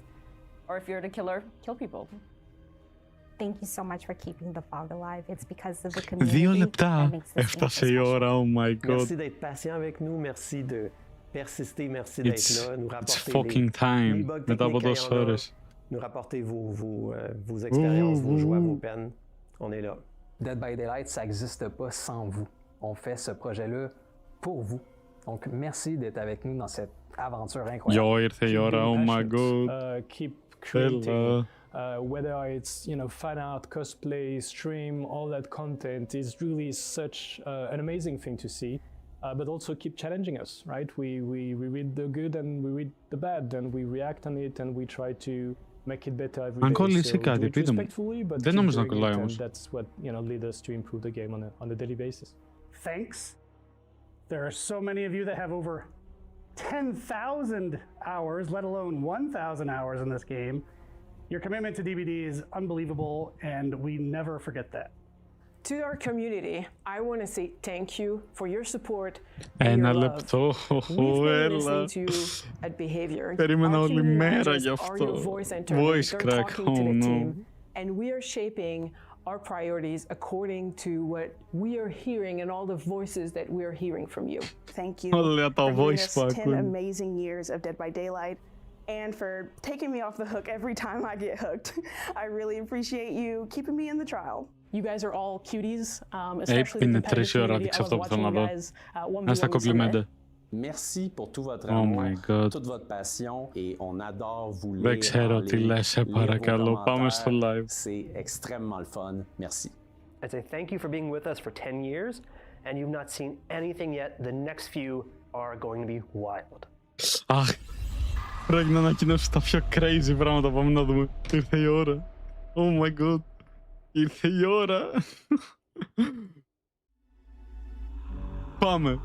Or if you're the killer, kill people. Thank you so much for keeping the fog alive. It's because of the community. 2 λεπτά έφτασε η ώρα, oh my god. Merci d'être patient avec nous, merci de persister, merci d'être là, nous It's rapporter fucking time. Μετά από τόσες ώρες. nous rapporter vos expériences, vos joies, vos peines. On est là. Dead by Daylight, ça n'existe pas sans vous. On fait ce projet-là pour vous. Donc, merci d'être avec nous dans cette aventure incroyable. Yo, ήρθε η ώρα, oh my god. Keep creating. Whether it's fan art, cosplay, stream, all that content is really such an amazing thing to see. But also keep challenging us, right? We read the good and we read the bad, and we react on it, and we try to make it better every day. Αν κολλήσει So do κάτι, it πείτε μου. respectfully, but Δεν keep νομίζω να doing κολλάει it, and όμως. that's what lead us to improve the game on a daily basis. Thanks. There are so many of you that have over 10,000 hours, let alone 1,000 hours in this game. Your commitment to DBD is unbelievable, and we never forget that. To our community, I want to say thank you for your support and Ένα your love. λεπτό, We've been έλα. listening to you at Behavior. Περίμενα Our όλη community μέρα managers γι' are αυτό. your voice intern. Voice They're crack, talking to oh the no. team, and we are shaping our priorities according to what we are hearing and all the voices that we are hearing from you. Thank you Όλα τα for giving voice us 10 pack. amazing years of Dead by Daylight and for taking me off the hook every time I get hooked. I really appreciate you keeping me in the trial. You guys are all cuties, especially the Είναι competitive 3 ώρα, community. I δείξε love αυτό που θέλω watching να you δω. guys Να στα 1v1 κομπλιμέντα. Merci pour tout votre Oh amour, my god. toute votre passion et on adore vous lire. Δεν ξέρω τι λες, σε παρακαλώ. Πάμε στο live. C'est extrêmement le fun. Merci. I'd say thank you for being with us for 10 years, and you've not seen anything yet. The next few are going to be wild. Αχ, πρέπει να ανακοινώσει τα πιο crazy πράγματα. Πάμε να δούμε. Ήρθε η ώρα. Oh my god. Ήρθε η ώρα. Πάμε.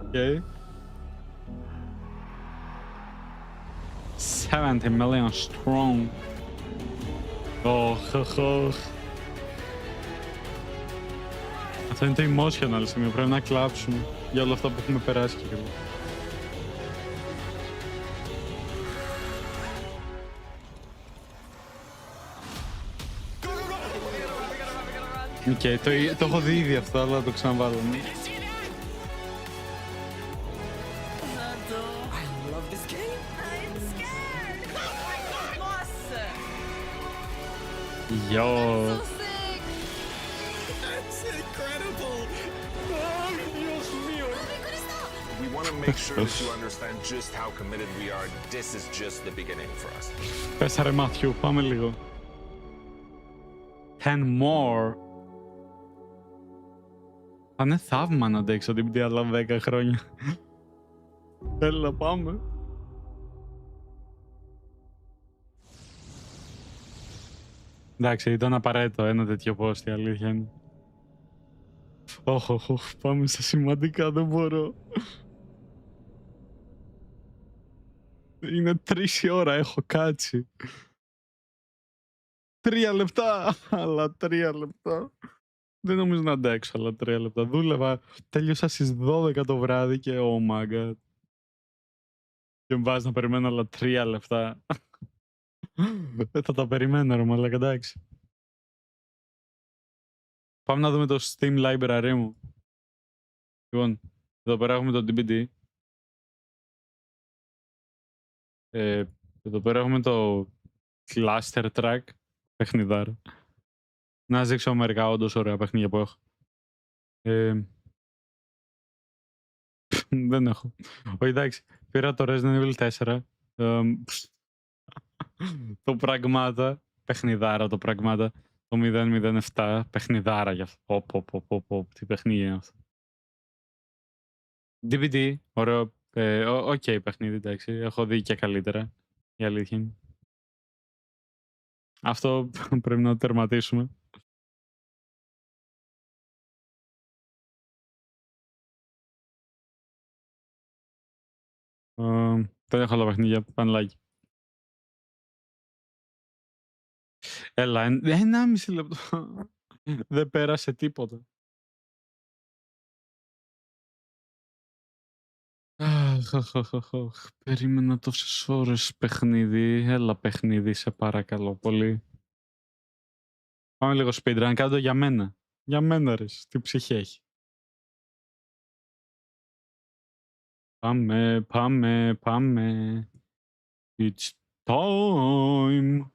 Okay. 70 million strong. Αυτό είναι το emotional σημείο. Πρέπει να κλάψουμε για όλα αυτά που έχουμε περάσει και καλά. Okay, το έχω δει ήδη αυτό, αλλά το ξαναβάλω. Yo. That's incredible! Oh, Dios mío! We want to make sure that you understand just how committed we are. This is just the beginning for us. Πες ρε Μάθιου, πάμε λίγο. 10 more. Θα είναι θαύμα να αντέξω την πτή άλλα 10 χρόνια. Έλα πάμε. Εντάξει, ήταν απαραίτητο ένα τέτοιο post, η αλήθεια είναι. Όχι, πάμε στα σημαντικά, δεν μπορώ. Είναι 3 η ώρα, έχω κάτσει. 3 λεπτά, άλλα 3 λεπτά. Δεν νομίζω να αντέξω άλλα 3 λεπτά. Δούλευα, τέλειωσα στις 12 το βράδυ και oh my god. Και μου βάζει να περιμένω άλλα 3 λεπτά. Δεν θα τα περιμένω ρε μαλάκα, εντάξει. Πάμε να δούμε το Steam Library μου. Λοιπόν, εδώ πέρα έχουμε το DBD. Εδώ πέρα έχουμε το Cluster Track, παιχνιδάρα. Να σας δείξω μερικά όντως ωραία παιχνίδια που έχω. Δεν έχω. Όχι, εντάξει, πήρα το Resident Evil 4. Το πραγμάτα, παιχνιδάρα το πραγμάτα. Το 007 παιχνιδάρα για αυτό. Τι παιχνίδι είναι αυτό. DVD, ωραίο. Οκ, παιχνίδι, εντάξει. Έχω δει και καλύτερα. Η αλήθεια είναι. Αυτό πρέπει να το τερματίσουμε. Δεν έχω άλλα παιχνίδια. Πανελάκι. Έλα, 1,5 λεπτό. Δεν πέρασε τίποτα. Περίμενα τόσες ώρες παιχνίδι. Έλα παιχνίδι, σε παρακαλώ πολύ. Πάμε λίγο speedrun, κάτω το για μένα. Για μένα ρε, τι ψυχή έχει. Πάμε. It's time.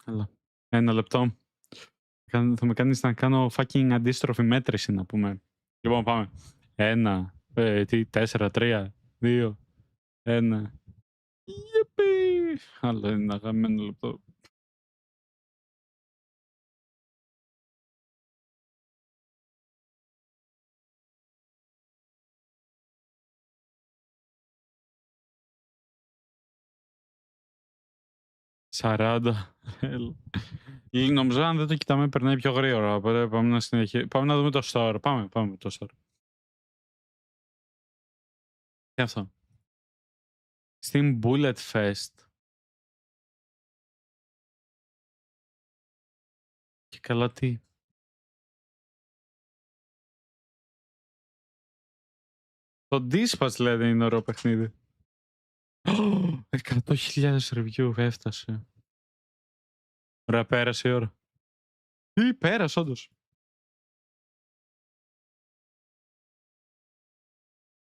Έλα, 1 λεπτό. Θα με κάνεις να κάνω fucking αντίστροφη μέτρηση, να πούμε. Λοιπόν, πάμε. 1, 4, 3, 2, 1. Γιππι! Άλλο ένα αγαπημένο λεπτό. Σαράντα. Νομίζω αν δεν το κοιτάμε περνάει πιο γρήγορα. Οπότε πάμε να συνεχίσουμε. Πάμε να δούμε το store. Πάμε το store. Τι αυτό. Στην Bullet Fest. Και καλά τι. Το Dispatch λένε είναι ωραίο παιχνίδι. 100.000 review έφτασε. Ωραία, πέρασε η ώρα. Πέρασε όντως.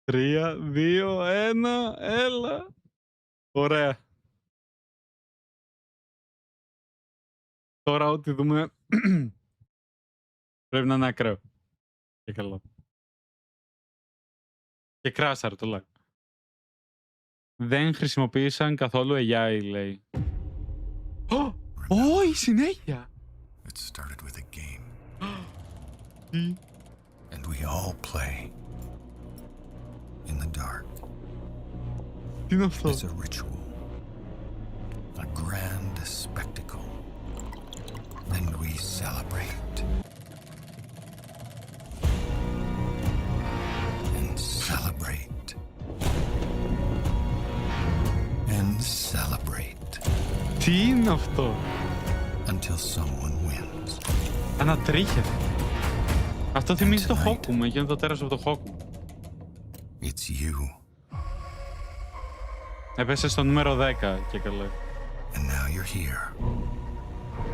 3, 2, 1, έλα. Ωραία. Τώρα ό,τι δούμε πρέπει να είναι ακραίο. Και καλά. Και κράσαρ το like. Δεν χρησιμοποίησαν καθόλου AI, λέει. Η συνέχεια! It started with a game. And we all play. In the dark. Τι είναι αυτό? It's a ritual. A grand spectacle. And we celebrate. And celebrate. And celebrate. Τι είναι αυτό? Until someone wins. Ανατρίχεται. Αυτό θυμίζει το Χόκου μου. Έγινε το τέρας από το Χόκου. It's you. Έπεσε στο νούμερο 10 και καλά. And now you're here.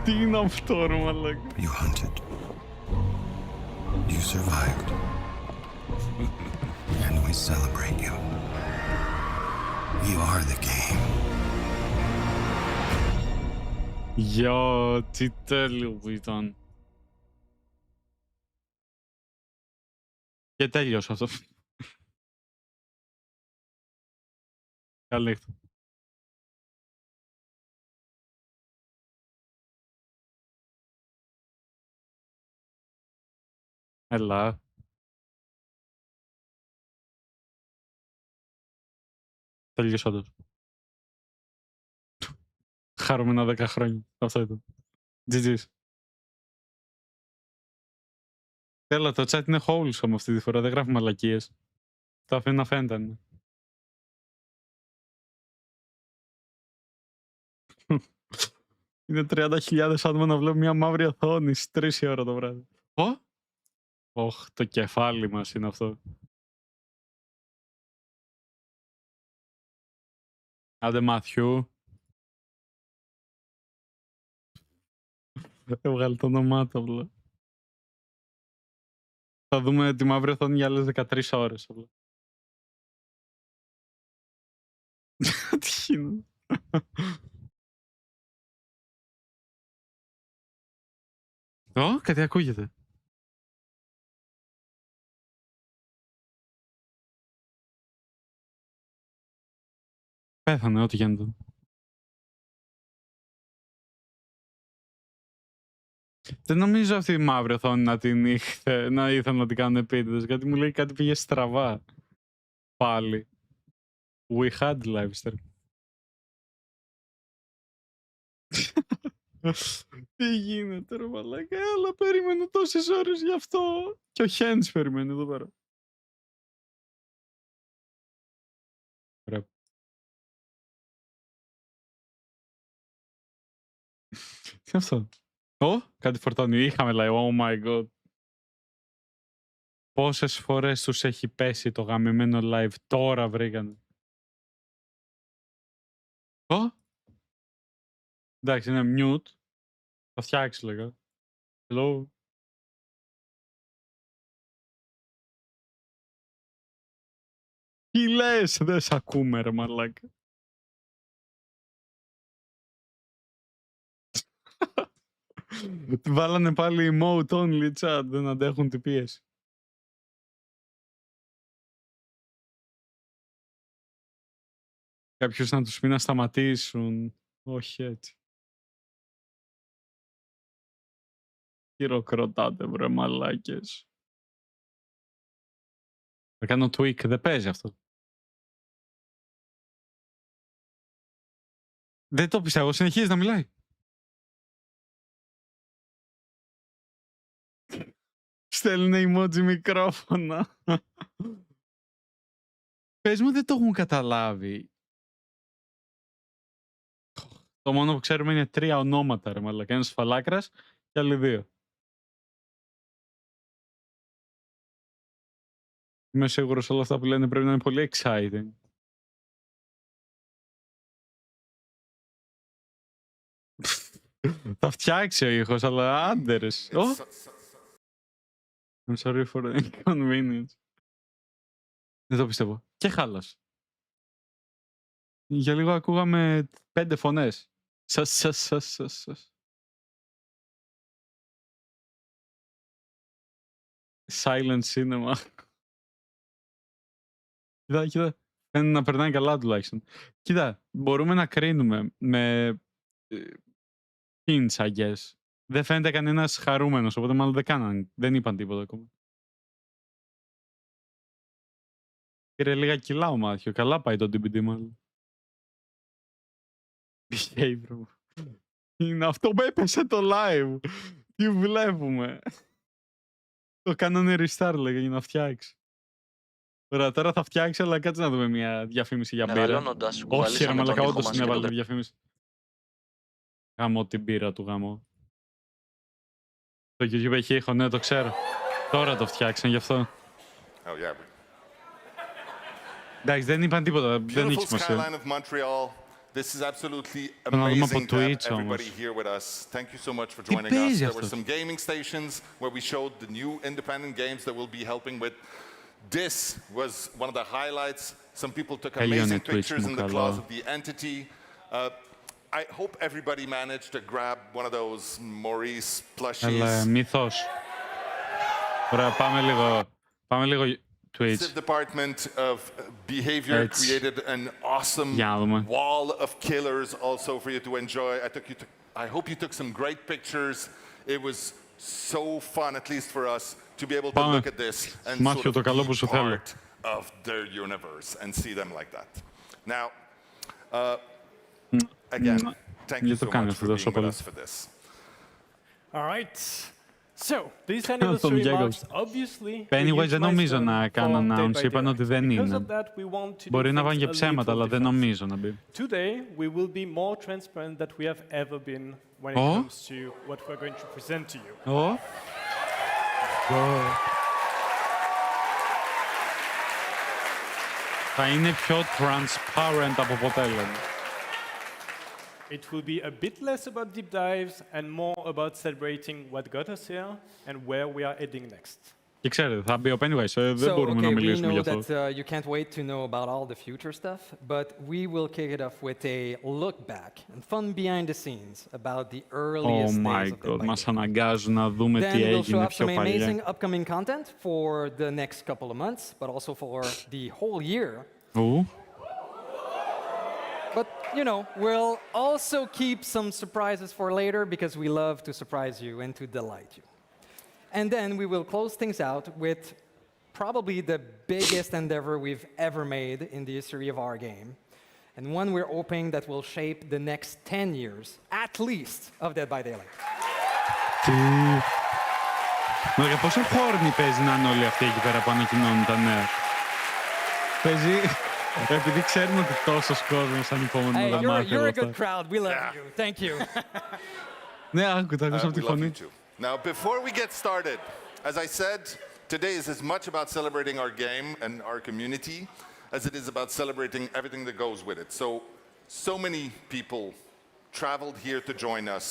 Τι είναι αυτό ρε μαλάκα? You hunted. You survived. And we celebrate you. You are the game. Γεια, τι τέλειο που ήταν. Και τέλειωσε αυτό. Καλή νύχτα. Έλα. Τέλειωσε όντως. Χαρούμενα 10 χρόνια. Αυτό ήταν. GG's. Έλα, το chat είναι wholesome αυτή τη φορά. Δεν γράφει μαλακίες. Το αφήνει να φαίνεται. Είναι 30.000 άτομα να βλέπουν μια μαύρη οθόνη στις 3 η ώρα το βράδυ. Το κεφάλι μας είναι αυτό. Άντε Μαθιού. Έβγαλε το όνομά του απλά. Θα δούμε τη μαύρη οθόνη για άλλες 13 ώρες απλά. Τι είναι? Κάτι ακούγεται. Πέθανε, ό,τι γίνεται. Δεν νομίζω αυτή η μαύρη οθόνη να ήθελα να την κάνουν επίτηδες, γιατί μου λέει κάτι πήγε στραβά. Πάλι. We had live stream. Τι γίνεται ρε μαλάκα, αλλά περίμενε τόσες ώρες γι' αυτό. Και ο Χένς περιμένει εδώ πέρα. Ωραία. Τι είναι αυτό? Κάτι φορτώνει. Είχαμε live. Oh my god. Πόσες φορές τους έχει πέσει το γαμημένο live. Τώρα βρήκανε. Εντάξει, είναι mute. Θα φτιάξει λέγα. Hello. Τι λες, δεν σ' ακούμε ρε μαλάκα. Βάλανε πάλι emote only chat, δεν αντέχουν την πίεση. Κάποιος να τους πει να σταματήσουν. Όχι έτσι. Χειροκροτάτε βρε μαλάκες. Θα κάνω tweak, δεν παίζει αυτό. Δεν το πιστεύω, συνεχίζει να μιλάει. Στέλνει emoji μικρόφωνα. Πες μου δεν το έχουν καταλάβει. Το μόνο που ξέρουμε είναι 3 ονόματα ρε μαλάκα. Ένας φαλάκρας και άλλοι 2. Είμαι σίγουρος όλα αυτά που λένε πρέπει να είναι πολύ exciting. Θα φτιάξει ο ήχος, αλλά άντερες. I'm sorry for the inconvenience. Δεν το πιστεύω. Και χάλασε. Για λίγο ακούγαμε 5 φωνές. Σας. Silent cinema. Κοίτα. Φαίνεται να περνάει καλά τουλάχιστον. Κοίτα, μπορούμε να κρίνουμε με hints, I guess. Δεν φαίνεται κανένας χαρούμενος, οπότε μάλλον δεν είπαν τίποτα ακόμα. Πήρε λίγα κιλά ο Μάθιο. Καλά πάει το DVD μάλλον. Behavior. Είναι αυτό που έπεσε το live. Τι βλέπουμε. Το κάνανε restart λέγε για να φτιάξει. Τώρα θα φτιάξει, αλλά κάτσε να δούμε μια διαφήμιση για μπύρα. Όχι ρε μαλάκα, όντως είναι έβαλε διαφήμιση. Γαμώ την μπύρα του γαμώ. Το YouTube έχει ήχο, ναι το ξέρω. Τώρα το φτιάξαν γι' αυτό. Εντάξει, δεν είπαν τίποτα, δεν έχει σημασία. This is absolutely amazing to have everybody here with us. Thank you so much for joining us. There were some gaming stations where we showed the new independent games that we'll be helping with. This was one of the highlights. Some people took amazing pictures in the claws of the entity. I hope everybody managed to grab one of those Maurice plushies. Μύθος. Ωραία, πάμε λίγο Twitch. The department of behavior created an awesome wall of killers also for you to enjoy. I hope you took some great pictures. It was so fun, at least for us, to be able to look at this and sort of be part of their universe and see them like that. Now, again, thank you so much for being with us for this. All right. So, these anniversary marks obviously Anyways, δεν νομίζω να κάνουν announce, είπαν ότι δεν είναι. Μπορεί να πάνε και ψέματα, αλλά δεν νομίζω να μπει. Today, we will be more transparent than we have ever been when it comes to what we're going to present to you. Θα είναι πιο transparent από ποτέ, λέμε. It will be a bit less about deep dives and more about celebrating what got us here and where we are heading next. Και ξέρετε, θα μπει ο Pennywise, δεν μπορούμε να μιλήσουμε γι' αυτό. That you can't wait to know about all the future stuff, but we will kick it off with a look back and fun behind the scenes about the earliest days of the bike. Μας αναγκάζουν να δούμε τι έγινε πιο παλιά. Then we'll show up some amazing upcoming content for the next couple of months, but also for the whole year. you know, we'll also keep some surprises for later because we love to surprise you and to delight you. And then we will close things out with probably the biggest endeavor we've ever made in the history of our game, and one we're hoping that will shape the next 10 years, at least, of Dead by Daylight. Μωρέ, πόσο χόρνη παίζει να είναι όλοι αυτοί εκεί πέρα που ανακοινώνουν τα νέα. Παίζει, επειδή ξέρουμε ότι τόσος κόσμος ανυπόμονο να μάθει You're όλα a αυτά. good crowd. We love you. Thank you. Ναι, άκουτα από τη φωνή. Now, before we get started, as I said, today is as much about celebrating our game and our community as it is about celebrating everything that goes with it. So many people traveled here to join us.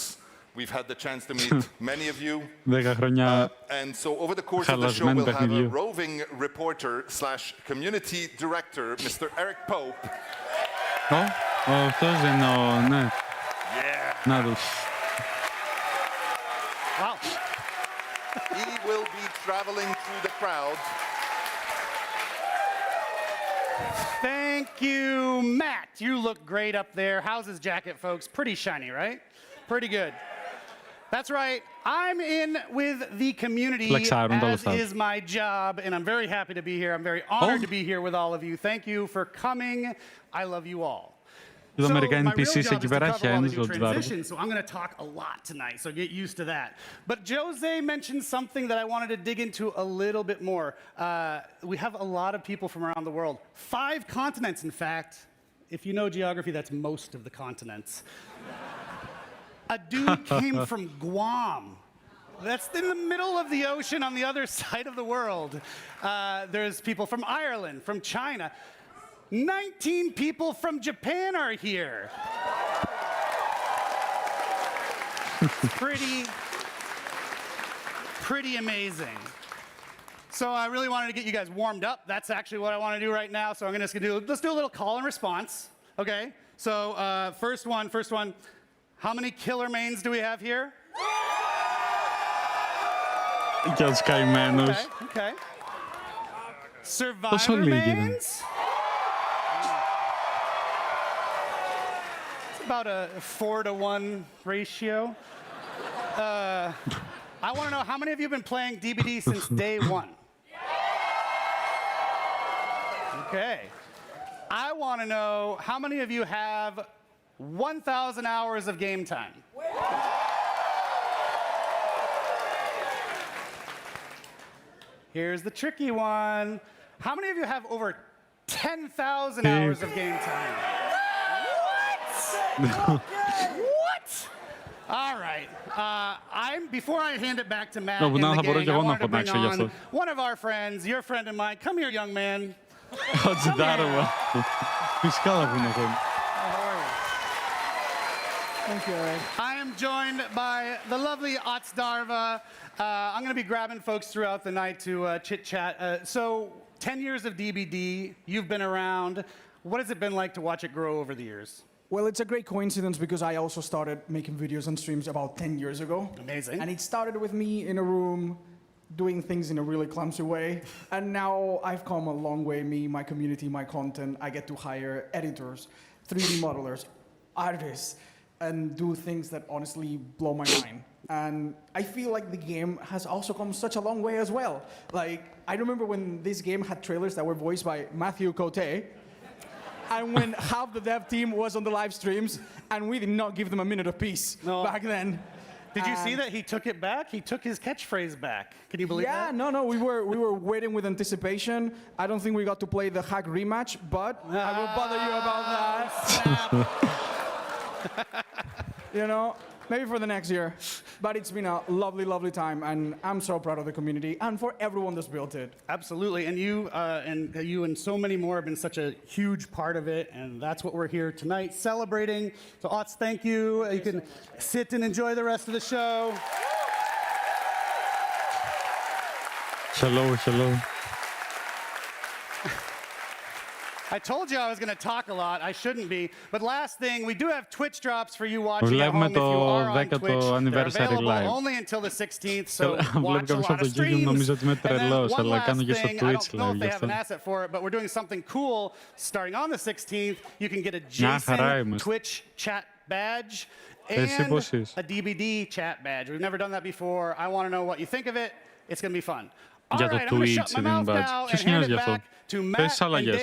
We've had the chance to meet many of you. 10 χρόνια and so over the course of the show, we'll have a roving reporter / community director, Mr. Eric Pope. Αυτός εννοώ, ναι. Να δεις. Wow. He will be traveling through the crowd. Thank you, Matt. You look great up there. How's his jacket, folks? Pretty shiny, right? Pretty good. That's right. I'm in with the community, as is my job, and I'm very happy to be here. I'm very honored to be here with all of you. Thank you for coming. I love you all. So my real job is to cover all the new transitions, so I'm going to talk a lot tonight, so get used to that. But Jose mentioned something that I wanted to dig into a little bit more. We have a lot of people from around the world. 5 continents, in fact. If you know geography, that's most of the continents. A dude came from Guam. That's in the middle of the ocean on the other side of the world. There's people from Ireland, from China. 19 people from Japan are here. Pretty amazing. So I really wanted to get you guys warmed up. That's actually what I want to do right now. So I'm going to let's do a little call and response. Okay. So first one. How many killer mains do we have here? Okay. Survivor mains? It's about a 4-to-1 ratio. I want to know, how many of you have been playing DBD since day 1? Okay. I want to know, how many of you have 1,000 hours of game time? Here's the tricky one. How many of you have over 10,000 hours of game time? What? All right. Before I hand it back to Matt and the gang, I wanted to bring on one of our friends, your friend and mine. Come here, young man. Thank you, Eric. I am joined by the lovely Darva. I'm going to be grabbing folks throughout the night to chit-chat. So, 10 years of DBD, you've been around. What has it been like to watch it grow over the years? Well, it's a great coincidence because I also started making videos and streams about 10 years ago. Amazing. And it started with me in a room doing things in a really clumsy way. And now I've come a long way, me, my community, my content. I get to hire editors, 3D modelers, artists, and do things that honestly blow my mind. And I feel like the game has also come such a long way as well. Like, I remember when this game had trailers that were voiced by Matthew Cote, and when half the dev team was on the live streams, and we did not give them a minute of peace back then. Did you see that he took it back? He took his catchphrase back. Can you believe that? No, we were waiting with anticipation. I don't think we got to play the hack rematch, but I will bother you about that. You know, maybe for the next year. But it's been a lovely, lovely time, and I'm so proud of the community and for everyone that's built it. Absolutely, and you and so many more have been such a huge part of it, and that's what we're here tonight celebrating. So, Ots, thank you. You can sit and enjoy the rest of the show. Hello. I told you I was going to talk a lot. I shouldn't be. But last thing, we do have Twitch drops for you watching at Βλέπουμε home if you το are on 10ο Twitch. They're anniversary available live. only until the 16th, so watch a Βλέπω lot από of το YouTube, νομίζω ότι είμαι streams. And then τρελός, one αλλά last κάνω και στο thing, I Twitch don't know live if γι' they have an αυτό. asset for it, but we're doing something cool starting on the 16th. You can get a Μια χαρά Jason είμαστε. Twitch chat badge Εσύ and πώς είσαι? a DVD chat badge. We've never done that before. I want to know what you think of it. It's going to be fun. Για το Twitch δίνει badge. Ποιος νοιάζει γι' αυτό? Πες αλλαγές.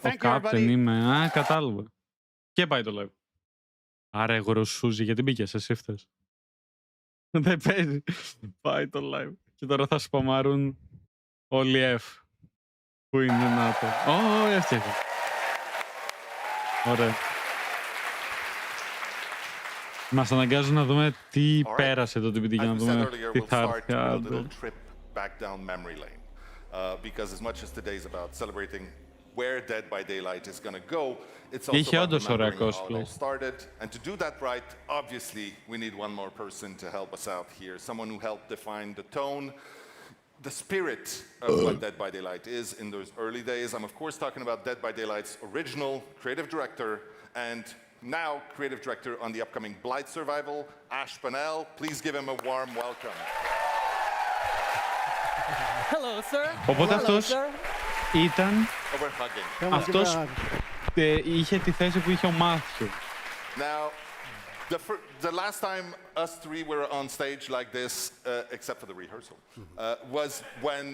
Ο Captain είμαι. Α, κατάλαβα. Και πάει το live. Άρα εγώ ρωσούζι, γιατί μπήκες, εσύ φταίς. Δεν παίζει. Πάει το live. Και τώρα θα σπαμάρουν όλοι F. Πού είναι να το. Ω, έφτιαξε. Ωραία. Μας αναγκάζουν να δούμε τι πέρασε το TPT για να δούμε τι θα έρθει. Back down memory lane, because as much as today is about celebrating where Dead by Daylight is going to go, it's also about remembering how it all started. And to do that right, obviously, we need one more person to help us out here. Someone who helped define the tone, the spirit of what Dead by Daylight is in those early days. I'm of course talking about Dead by Daylight's original creative director and now creative director on the upcoming Blight Survival, Ash Pannell. Please give him a warm welcome. Hello, sir. Οπότε αυτός ήταν... Αυτός είχε τη θέση που είχε ο Μάθιου. Now, the last time us three were on stage like this, except for the rehearsal, was when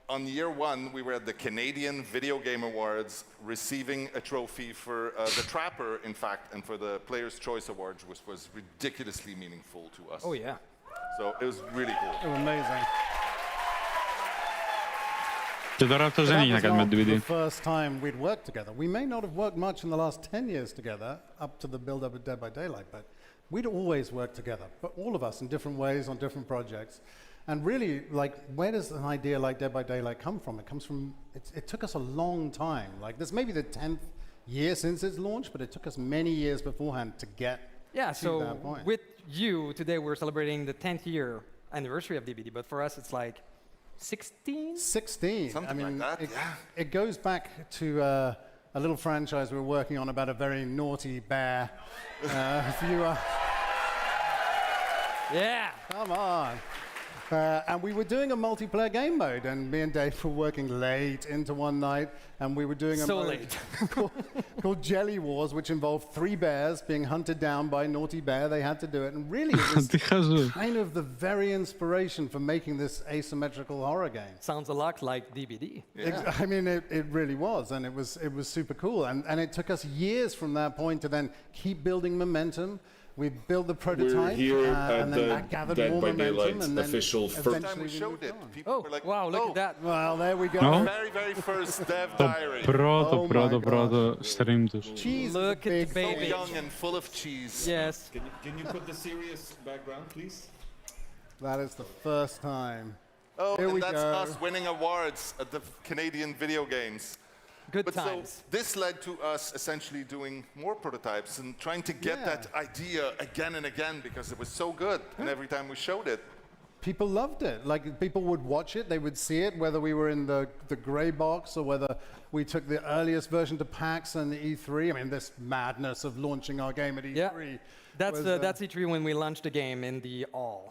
on year one we were at the Canadian Video Game Awards receiving a trophy for the Trapper, in fact, and for the Player's Choice Awards, which was ridiculously meaningful to us. Oh, yeah. So it was really cool. It was amazing. Και τώρα αυτός δεν είχε να κάνει με το DVD. The first time we'd worked together. We may not have worked much in the last 10 years together, up to the build-up of Dead by Daylight, but we'd always worked together, but all of us in different ways on different projects. And really, like, where does an idea like Dead by Daylight come from? It comes from, it took us a long time. Like, this may be the 10th year since its launch, but it took us many years beforehand to get to that point. With you, today we're celebrating the 10th year anniversary of DVD, but for us it's like 16? 16. Something like that, yeah. It goes back to a little franchise we were working on about a very naughty bear. Yeah. Come on. And we were doing a multiplayer game mode, and me and Dave were working late into one night, and we were doing a mode called Jelly Wars, which involved 3 bears being hunted down by Naughty Bear. They had to do it, and really it was kind of the very inspiration for making this asymmetrical horror game. Sounds a lot like DVD. Yeah. I mean, it really was, and it was super cool. And it took us years from that point to then keep building momentum. We built the prototype, and then that gathered more momentum, and then eventually we showed it. People were like, wow, look at that. Well, there we go. Very, very first dev diary. Πρώτο stream τους. Look at the baby. So young and full of cheese. Yes. Can you put the serious background, please? That is the first time. Oh, Here and we that's go. us winning awards at the Canadian Video Games. Good but times. So this led to us essentially doing more prototypes and trying to get that idea again and again because it was so good. And every time we showed it, people loved it. Like, people would watch it, they would see it, whether we were in the gray box or whether we took the earliest version to PAX and E3. I mean, this madness of launching our game at E3. Yeah. That's E3 when we launched the game in the all.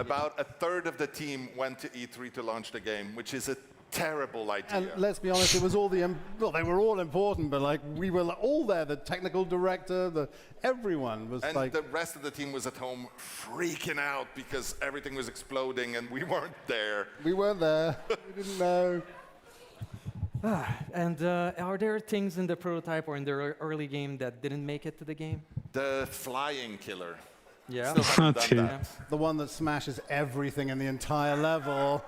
About a third of the team went to E3 to launch the game, which is a terrible idea. And let's be honest, it was all well, they were all important, but like we were all there. The technical director, everyone was and like. And the rest of the team was at home freaking out because everything was exploding and we weren't there. We weren't there. We didn't know. And are there things in the prototype or in the early game that didn't make it to the game? The flying killer. Yeah. The one that smashes everything in the entire level.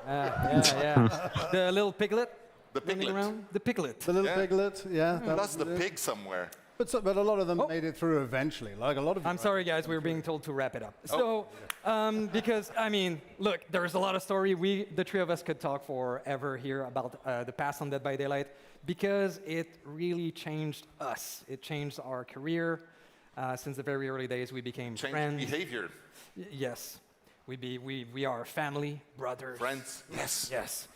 The little piglet? The piglet. The piglet. The little piglet, yeah. Plus the pig somewhere. But a lot of them made it through eventually. Like a lot of. I'm sorry, guys. We were being told to wrap it up. So, because I mean, look, there's a lot of story. The 3 of us, could talk forever here about the past on Dead by Daylight because it really changed us. It changed our career. Since the very early days, we became friends. Behavior. Yes, we are family, brothers, friends. Yes. Yes.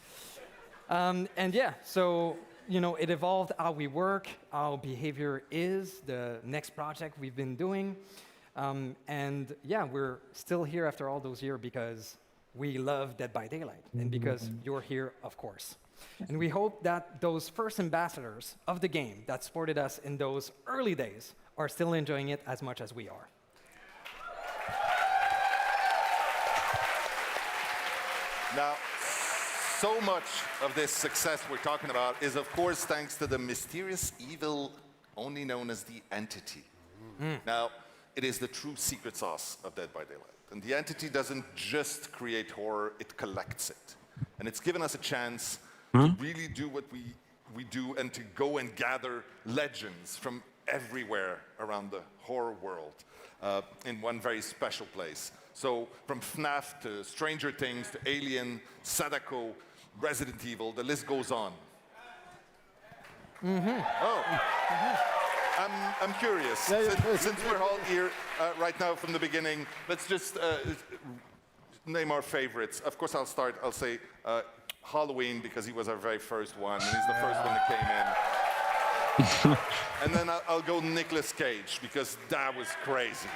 And yeah, so it evolved how we work, how behavior is, the next project we've been doing. And yeah, we're still here after all those years because we love Dead by Daylight and because you're here, of course. And we hope that those first ambassadors of the game that supported us in those early days are still enjoying it as much as we are. Now, so much of this success we're talking about is, of course, thanks to the mysterious evil only known as the Entity. Now, it is the true secret sauce of Dead by Daylight. And the Entity doesn't just create horror, it collects it. And it's given us a chance to really do what we do and to go and gather legends from everywhere around the horror world in one very special place. So from FNAF to Stranger Things to Alien, Sadako, Resident Evil, the list goes on. I'm curious, since we're all here right now from the beginning, let's just name our favorites. Of course, I'll say Halloween, because he was our very first one, and he's the first one that came in. And then I'll go Nicolas Cage, because that was crazy.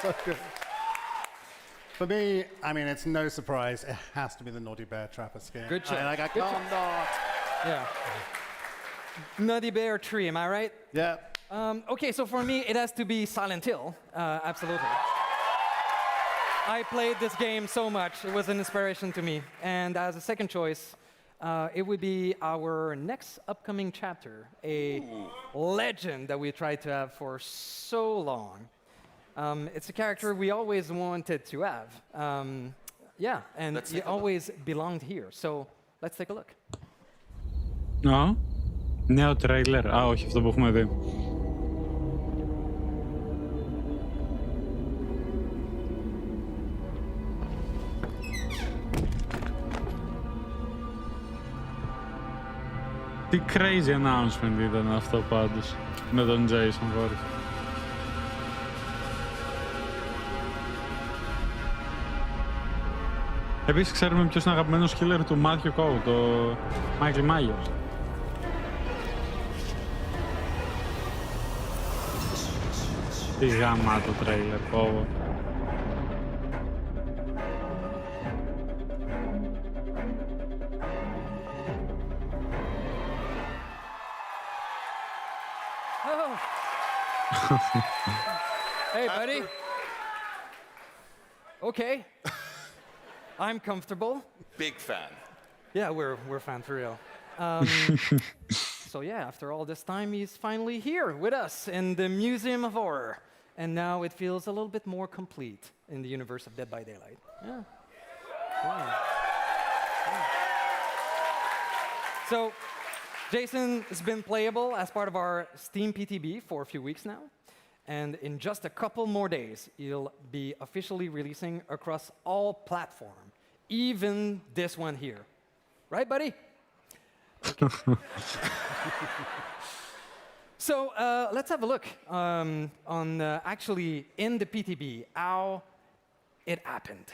So good. For me, I mean, it's no surprise. It has to be the Naughty Bear Trapper skin. Good choice. I can't not. Yeah. Naughty Bear 3, am I right? Yeah. Okay, so for me, it has to be Silent Hill. Absolutely. I played this game so much. It was an inspiration to me. And as a second choice, it would be our next upcoming chapter, a legend that we tried to have for so long. It's a character we always wanted to have. Yeah, and he always belonged here. So let's take a look. No? Νέο τρέιλερ. Α, όχι, αυτό που έχουμε δει. Τι crazy announcement ήταν αυτό πάντως, με τον Jason Voorhees. Επίσης ξέρουμε ποιος είναι αγαπημένος killer του Matthew Coe, το Michael Myers. Τι γάμα το τρέιλερ, πόβο. Hey, buddy. Okay. I'm comfortable. Big fan. Yeah, we're fan for real. So yeah, after all this time, he's finally here with us in the Museum of Horror. And now it feels a little bit more complete in the universe of Dead by Daylight. Yeah. Wow. Yeah. So, Jason has been playable as part of our Steam PTB for a few weeks now. And in just a couple more days, he'll be officially releasing across all platforms, even this one here. Right, buddy? Okay. So let's have a look on actually in the PTB how it happened.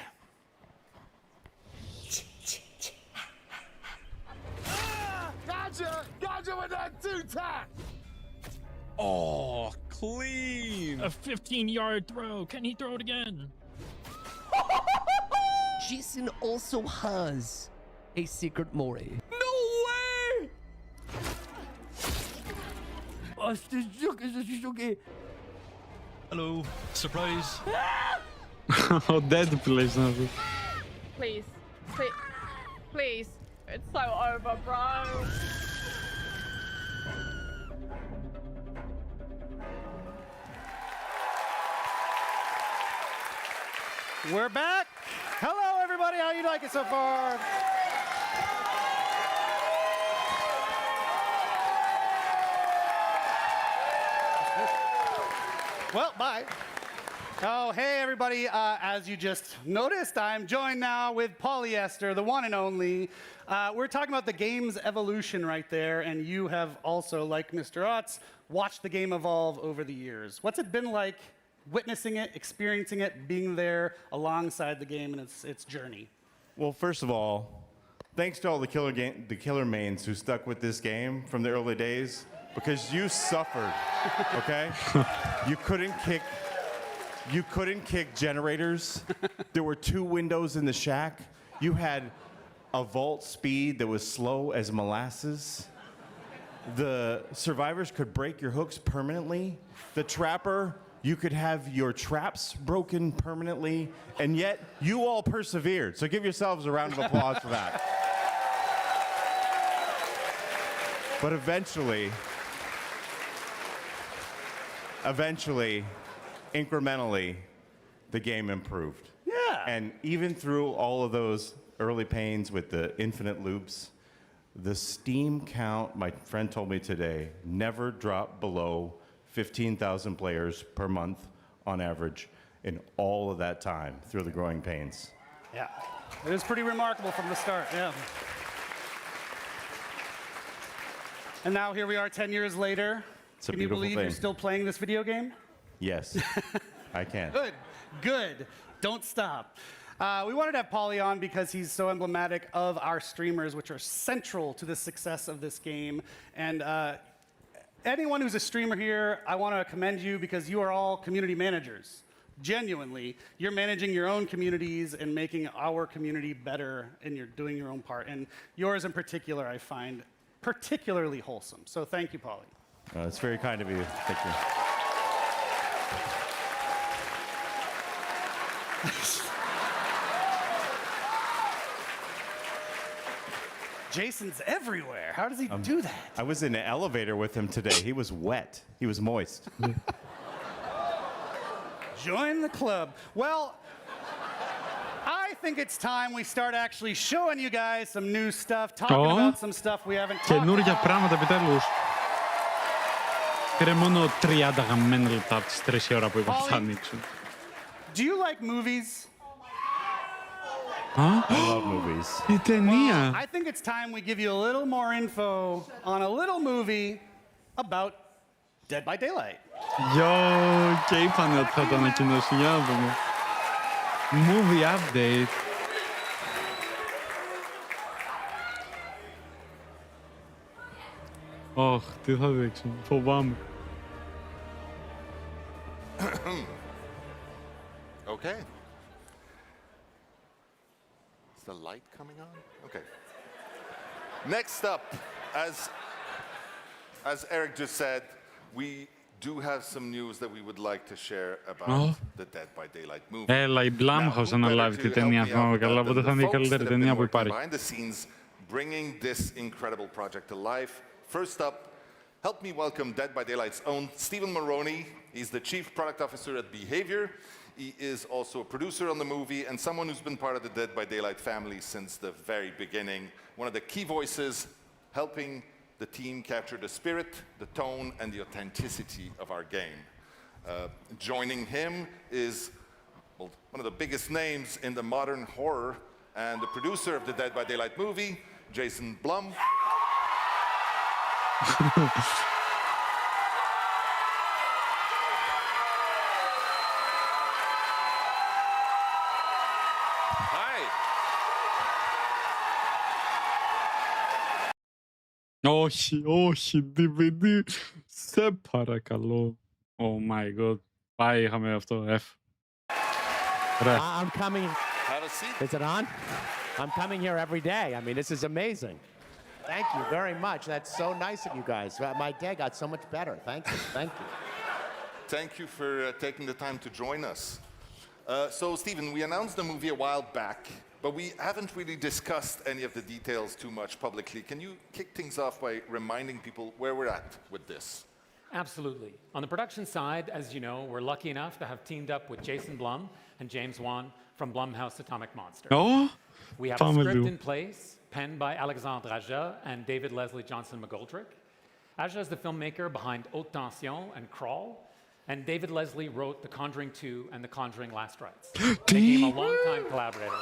Gotcha with that two-tack! Oh, clean! A 15-yard throw. Can he throw it again? Jason also has a secret Mori. No way! Hello, surprise. Oh, dead place now. Please, please. It's so over, bro. We're back. Hello, everybody. How you like it so far? Well, bye. Oh, hey, everybody. As you just noticed, I'm joined now with Polyester, the one and only. We're talking about the game's evolution right there, and you have also, like Mr. Otz, watched the game evolve over the years. What's it been like witnessing it, experiencing it, being there alongside the game and its journey? Well, first of all, thanks to all the killer mains who stuck with this game from the early days, because you suffered, okay? You couldn't kick generators. There were 2 windows in the shack. You had a vault speed that was slow as molasses. The survivors could break your hooks permanently. The trapper, you could have your traps broken permanently, and yet you all persevered. So give yourselves a round of applause for that. But eventually, incrementally, the game improved. Yeah. And even through all of those early pains with the infinite loops, the Steam count, my friend told me today, never dropped below 15,000 players per month on average in all of that time through the growing pains. Yeah, it was pretty remarkable from the start, yeah. And now here we are 10 years later. It's a Can you believe thing. you're still playing this video game? Yes, I can. Good. Don't stop. We wanted to have Pauly on because he's so emblematic of our streamers, which are central to the success of this game. And anyone who's a streamer here, I want to commend you because you are all community managers. Genuinely, you're managing your own communities and making our community better, and you're doing your own part. And yours in particular, I find particularly wholesome. So thank you, Pauly. It's very kind of you. Thank you. Jason's everywhere. How does he do that? I was in an elevator with him today. He was wet. He was moist. Join the club. Well, I think it's time we start actually showing you guys some new stuff, talking about some stuff we haven't talked about. Καινούργια πράγματα επιτέλους. Πήρε μόνο 30 γαμμένα λεπτά από τις 3 η ώρα που είπα θα ανοίξουν. Do you like movies? I love movies. Η ταινία. I think it's time we give you a little more info on a little movie about Dead by Daylight. Και είπανε ότι θα το ανακοινώσει. Για να δούμε. Movie update. Τι θα δείξουν. Φοβάμαι. Okay. Is the light coming on? Okay. Next up, as Eric just said, we do have some news that we would like to share about the Dead by Daylight movie. Έλα, η Blumhouse αναλάβει την ταινία, θυμάμαι καλά, οπότε θα είναι η καλύτερη ταινία που υπάρχει. Behind the scenes, bringing this incredible project to life. First up, help me welcome Dead by Daylight's own Stephen Maroney. He's the Chief Product Officer at Behavior. He is also a producer on the movie and someone who's been part of the Dead by Daylight family since the very beginning. One of the key voices helping the team capture the spirit, the tone, and the authenticity of our game. Joining him is one of the biggest names in the modern horror and the producer of the Dead by Daylight movie, Jason Blum. Όχι, DVD. Σε παρακαλώ. Oh my god. Πάει, είχαμε αυτό, F. I'm coming. Have a seat. Is it on? I'm coming here every day. I mean, this is amazing. Thank you very much. That's so nice of you guys. My day got so much better. Thank you. Thank you. Thank you for taking the time to join us. So, Stephen, we announced the movie a while back, but we haven't really discussed any of the details too much publicly. Can you kick things off by reminding people where we're at with this? Absolutely. On the production side, as you know, we're lucky enough to have teamed up with Jason Blum and James Wan from Blumhouse Atomic Monster. We have a script in place, penned by Alexandre Aja and David Leslie Johnson McGoldrick. Aja is the filmmaker behind Haute Tension and Crawl, and David Leslie wrote The Conjuring 2 and The Conjuring Last Rites. Became a long-time collaborator.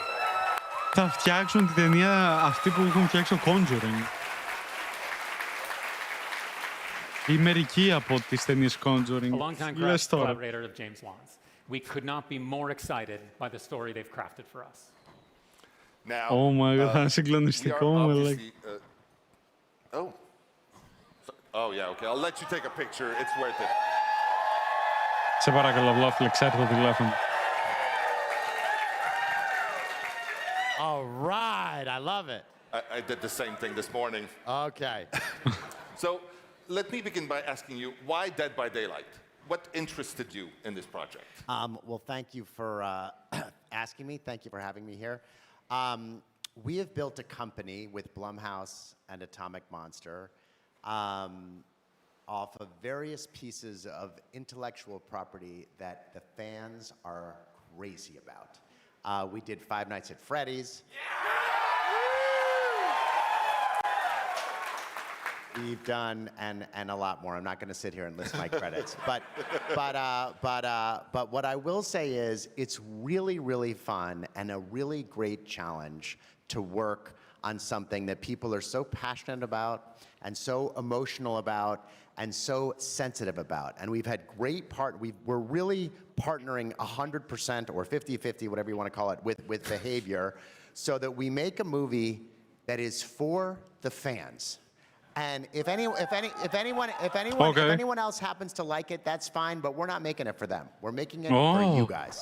Θα φτιάξουν την ταινία αυτή που έχουν φτιάξει το Conjuring. Η μερική από τις ταινίες Conjuring. A long-time collaborator of James Wan's. We could not be more excited by the story they've crafted for us. Now, Oh my god, θα είναι we are συγκλονιστικό, obviously... Oh, yeah, okay. I'll let you take a picture. It's worth it. Σε παρακαλώ, απλά φλεξάρει το τηλέφωνο. All right, I love it. I did the same thing this morning. Okay. So let me begin by asking you, why Dead by Daylight? What interested you in this project? Well, thank you for asking me. Thank you for having me here. We have built a company with Blumhouse and Atomic Monster off of various pieces of intellectual property that the fans are crazy about. We did Five Nights at Freddy's. We've done and a lot more. I'm not going to sit here and list my credits, but what I will say is it's really, really fun and a really great challenge to work on something that people are so passionate about and so emotional about and so sensitive about. And we've had great we're really partnering 100% or 50-50, whatever you want to call it, with behavior, so that we make a movie that is for the fans. And if anyone else happens to like it, that's fine, but we're not making it for them. We're making it for you guys.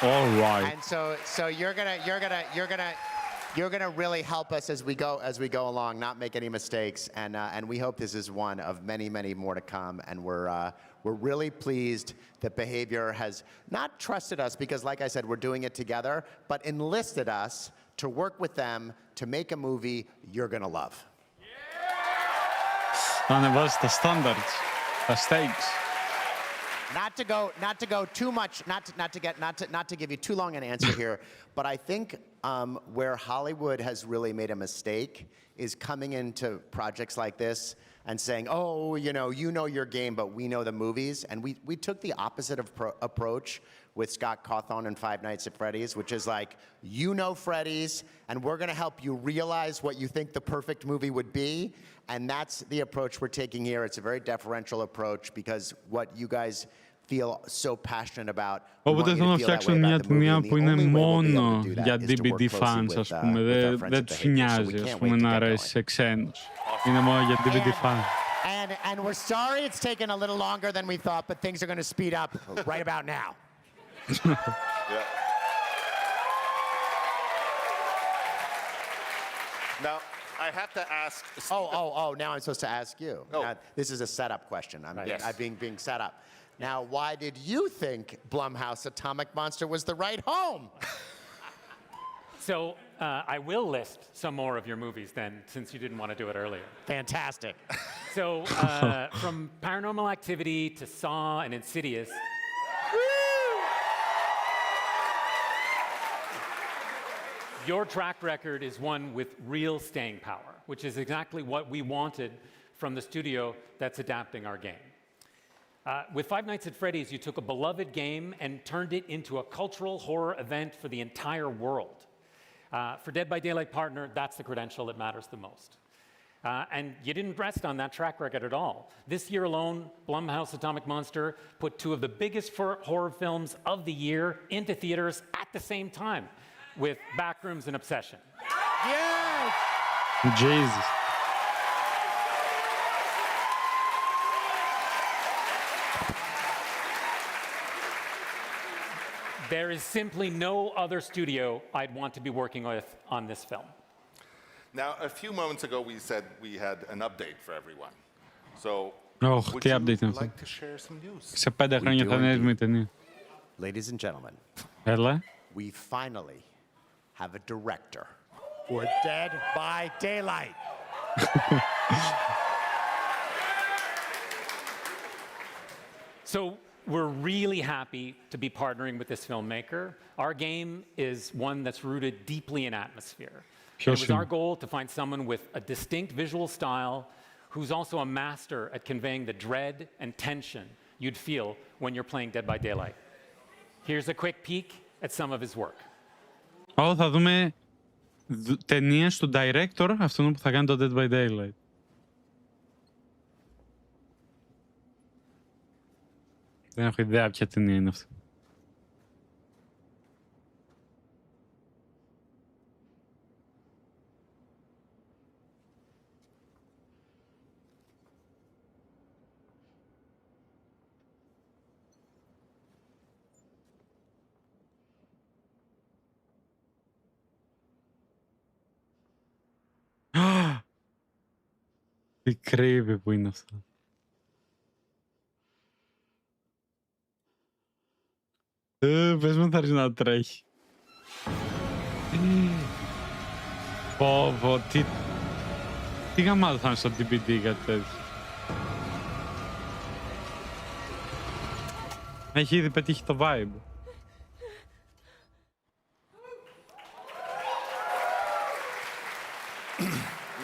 All right. And so you're gonna really help us as we go along, not make any mistakes, and we hope this is one of many, many more to come. And we're really pleased that Behavior has not trusted us because, like I said, we're doing it together, but enlisted us to work with them to make a movie you're gonna love. Να ανεβάζει τα standards, τα stakes. Not to go too much, not to give you too long an answer here, but I think where Hollywood has really made a mistake is coming into projects like this and saying, oh, you know your game, but we know the movies. And we took the opposite approach with Scott Cawthon and Five Nights at Freddy's, which is like, you know Freddy's, and we're going to help you realize what you think the perfect movie would be. And that's the approach we're taking here. It's a very deferential approach because what you guys feel so passionate about. Οπότε θέλω να φτιάξω μια ταινία που είναι μόνο για DVD fans, ας πούμε. Δεν τους νοιάζει, ας πούμε, να αρέσει σε ξένους. Είναι μόνο για DVD fans. And we're sorry it's taken a little longer than we thought, but things are going to speed up right about now. Yeah. Now, I have to ask... Now I'm supposed to ask you. Oh. Now, this is a setup question. I'm being set up. Now, why did you think Blumhouse Atomic Monster was the right home? So I will list some more of your movies then, since you didn't want to do it earlier. Fantastic. So from Paranormal Activity to Saw and Insidious. Your track record is one with real staying power, which is exactly what we wanted from the studio that's adapting our game. With Five Nights at Freddy's, you took a beloved game and turned it into a cultural horror event for the entire world. For Dead by Daylight partner, that's the credential that matters the most. And you didn't rest on that track record at all. This year alone, Blumhouse Atomic Monster put two of the biggest horror films of the year into theaters at the same time, with Backrooms and Obsession. Yes! Jesus. There is simply no other studio I'd want to be working with on this film. Now, a few moments ago, we said we had an update for everyone. So, would you like to share some news? Σε 5 χρόνια θα είναι έτοιμη η ταινία. Ladies and gentlemen, we finally have a director for Dead by Daylight. So we're really happy to be partnering with this filmmaker. Our game is one that's rooted deeply in atmosphere. It was our goal to find someone with a distinct visual style who's also a master at conveying the dread and tension you'd feel when you're playing Dead by Daylight. Here's a quick peek at some of his work. Θα δούμε ταινίες του director, αυτόν που θα κάνει το Dead by Daylight. Δεν έχω ιδέα ποια ταινία είναι αυτή. Τι creepy που είναι αυτό. Πες μου θα αρχίσει να τρέχει. Πω, τι γαμάτο θα είναι στο DPD κάτι τέτοιο. Έχει ήδη πετύχει το vibe.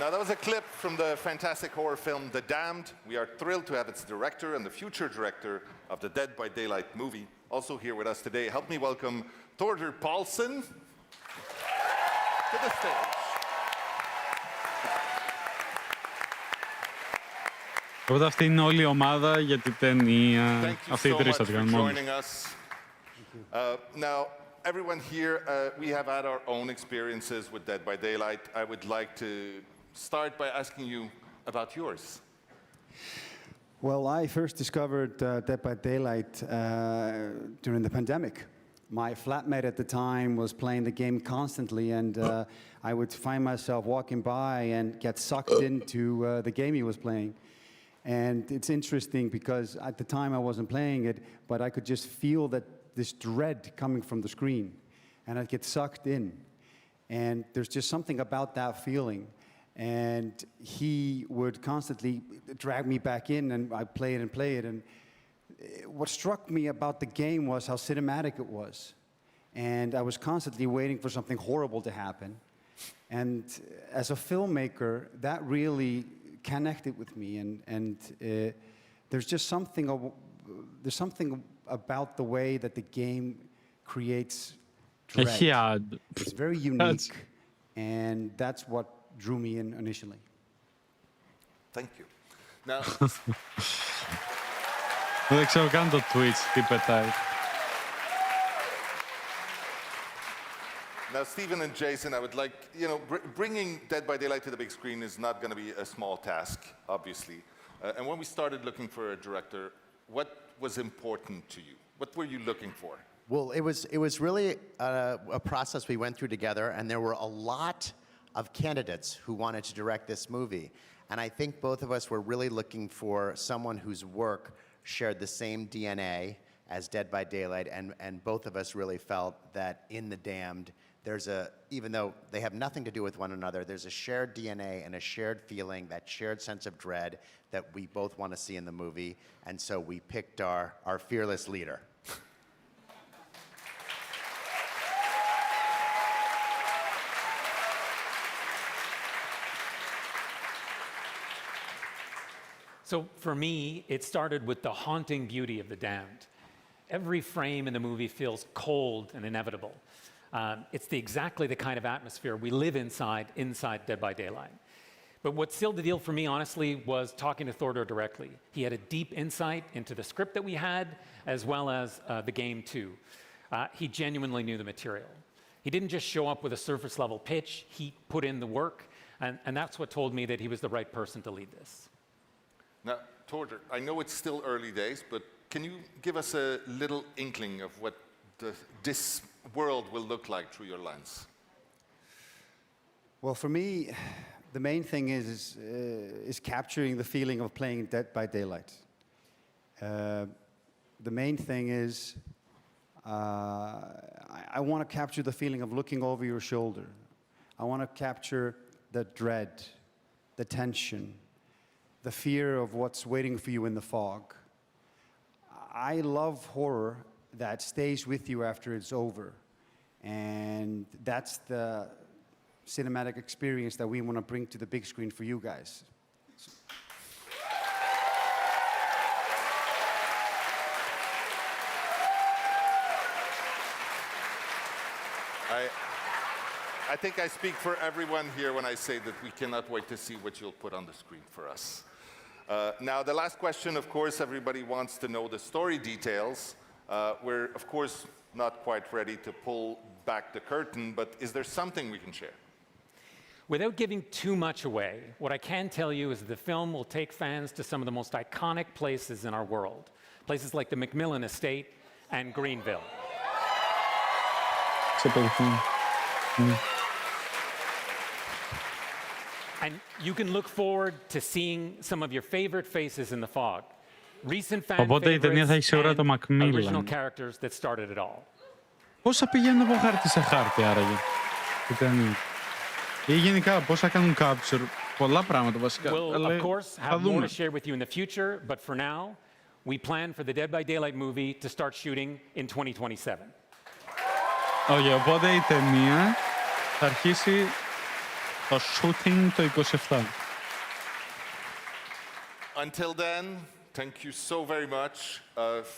Now, that was a clip from the fantastic horror film The Damned. We are thrilled to have its director and the future director of the Dead by Daylight movie also here with us today. Help me welcome Thorder Paulson to the stage. Οπότε αυτή είναι όλη η ομάδα για την ταινία. Αυτή η τρεις θα την κάνουμε μόνο. Now, everyone here, we have had our own experiences with Dead by Daylight. I would like to start by asking you about yours. Well, I first discovered Dead by Daylight during the pandemic. My flatmate at the time was playing the game constantly, and I would find myself walking by and get sucked into the game he was playing. And it's interesting because at the time I wasn't playing it, but I could just feel that this dread coming from the screen, and I'd get sucked in. And there's just something about that feeling. And he would constantly drag me back in, and I'd play it. And what struck me about the game was how cinematic it was. And I was constantly waiting for something horrible to happen. And as a filmmaker, that really connected with me. And there's just something about the way that the game creates dread. It's very unique, and that's what drew me in initially. Thank you. Now, δεν ξέρω καν το Twitch τι πετάει. Now, Stephen and Jason, I would like, bringing Dead by Daylight to the big screen is not going to be a small task, obviously. And when we started looking for a director, what was important to you? What were you looking for? Well, it was really a process we went through together, and there were a lot of candidates who wanted to direct this movie. And I think both of us were really looking for someone whose work shared the same DNA as Dead by Daylight, and both of us really felt that in The Damned, even though they have nothing to do with one another, there's a shared DNA and a shared feeling, that shared sense of dread that we both want to see in the movie, and so we picked our fearless leader. So for me, it started with the haunting beauty of The Damned. Every frame in the movie feels cold and inevitable. It's exactly the kind of atmosphere we live inside Dead by Daylight. But what sealed the deal for me, honestly, was talking to Thorder directly. He had a deep insight into the script that we had, as well as the game too. He genuinely knew the material. He didn't just show up with a surface level pitch, he put in the work, and that's what told me that he was the right person to lead this. Now, Thorder, I know it's still early days, but can you give us a little inkling of what this world will look like through your lens? Well, for me, the main thing is capturing the feeling of playing Dead by Daylight. The main thing is I want to capture the feeling of looking over your shoulder. I want to capture the dread, the tension, the fear of what's waiting for you in the fog. I love horror that stays with you after it's over. And that's the cinematic experience that we want to bring to the big screen for you guys. I think I speak for everyone here when I say that we cannot wait to see what you'll put on the screen for us. Now, the last question, of course, everybody wants to know the story details. We're, of course, not quite ready to pull back the curtain, but is there something we can share? Without giving too much away, what I can tell you is the film will take fans to some of the most iconic places in our world. Places like the Macmillan Estate and Greenville. And you can look forward to seeing some of your favorite faces in the fog. Recent fan Οπότε η ταινία θα έχει σίγουρα το favorites and original Macmillan. characters that started it all. Πώς θα πηγαίνουν από χάρτη σε χάρτη άραγε η ταινία. Ή γενικά πώς θα κάνουν capture. Πολλά πράγματα βασικά. We'll, of course, have more to share with you in the future, but for now, we plan for the Dead by Daylight movie to start shooting in 2027. Okay, οπότε η ταινία θα αρχίσει το shooting το 27. Until then, thank you so very much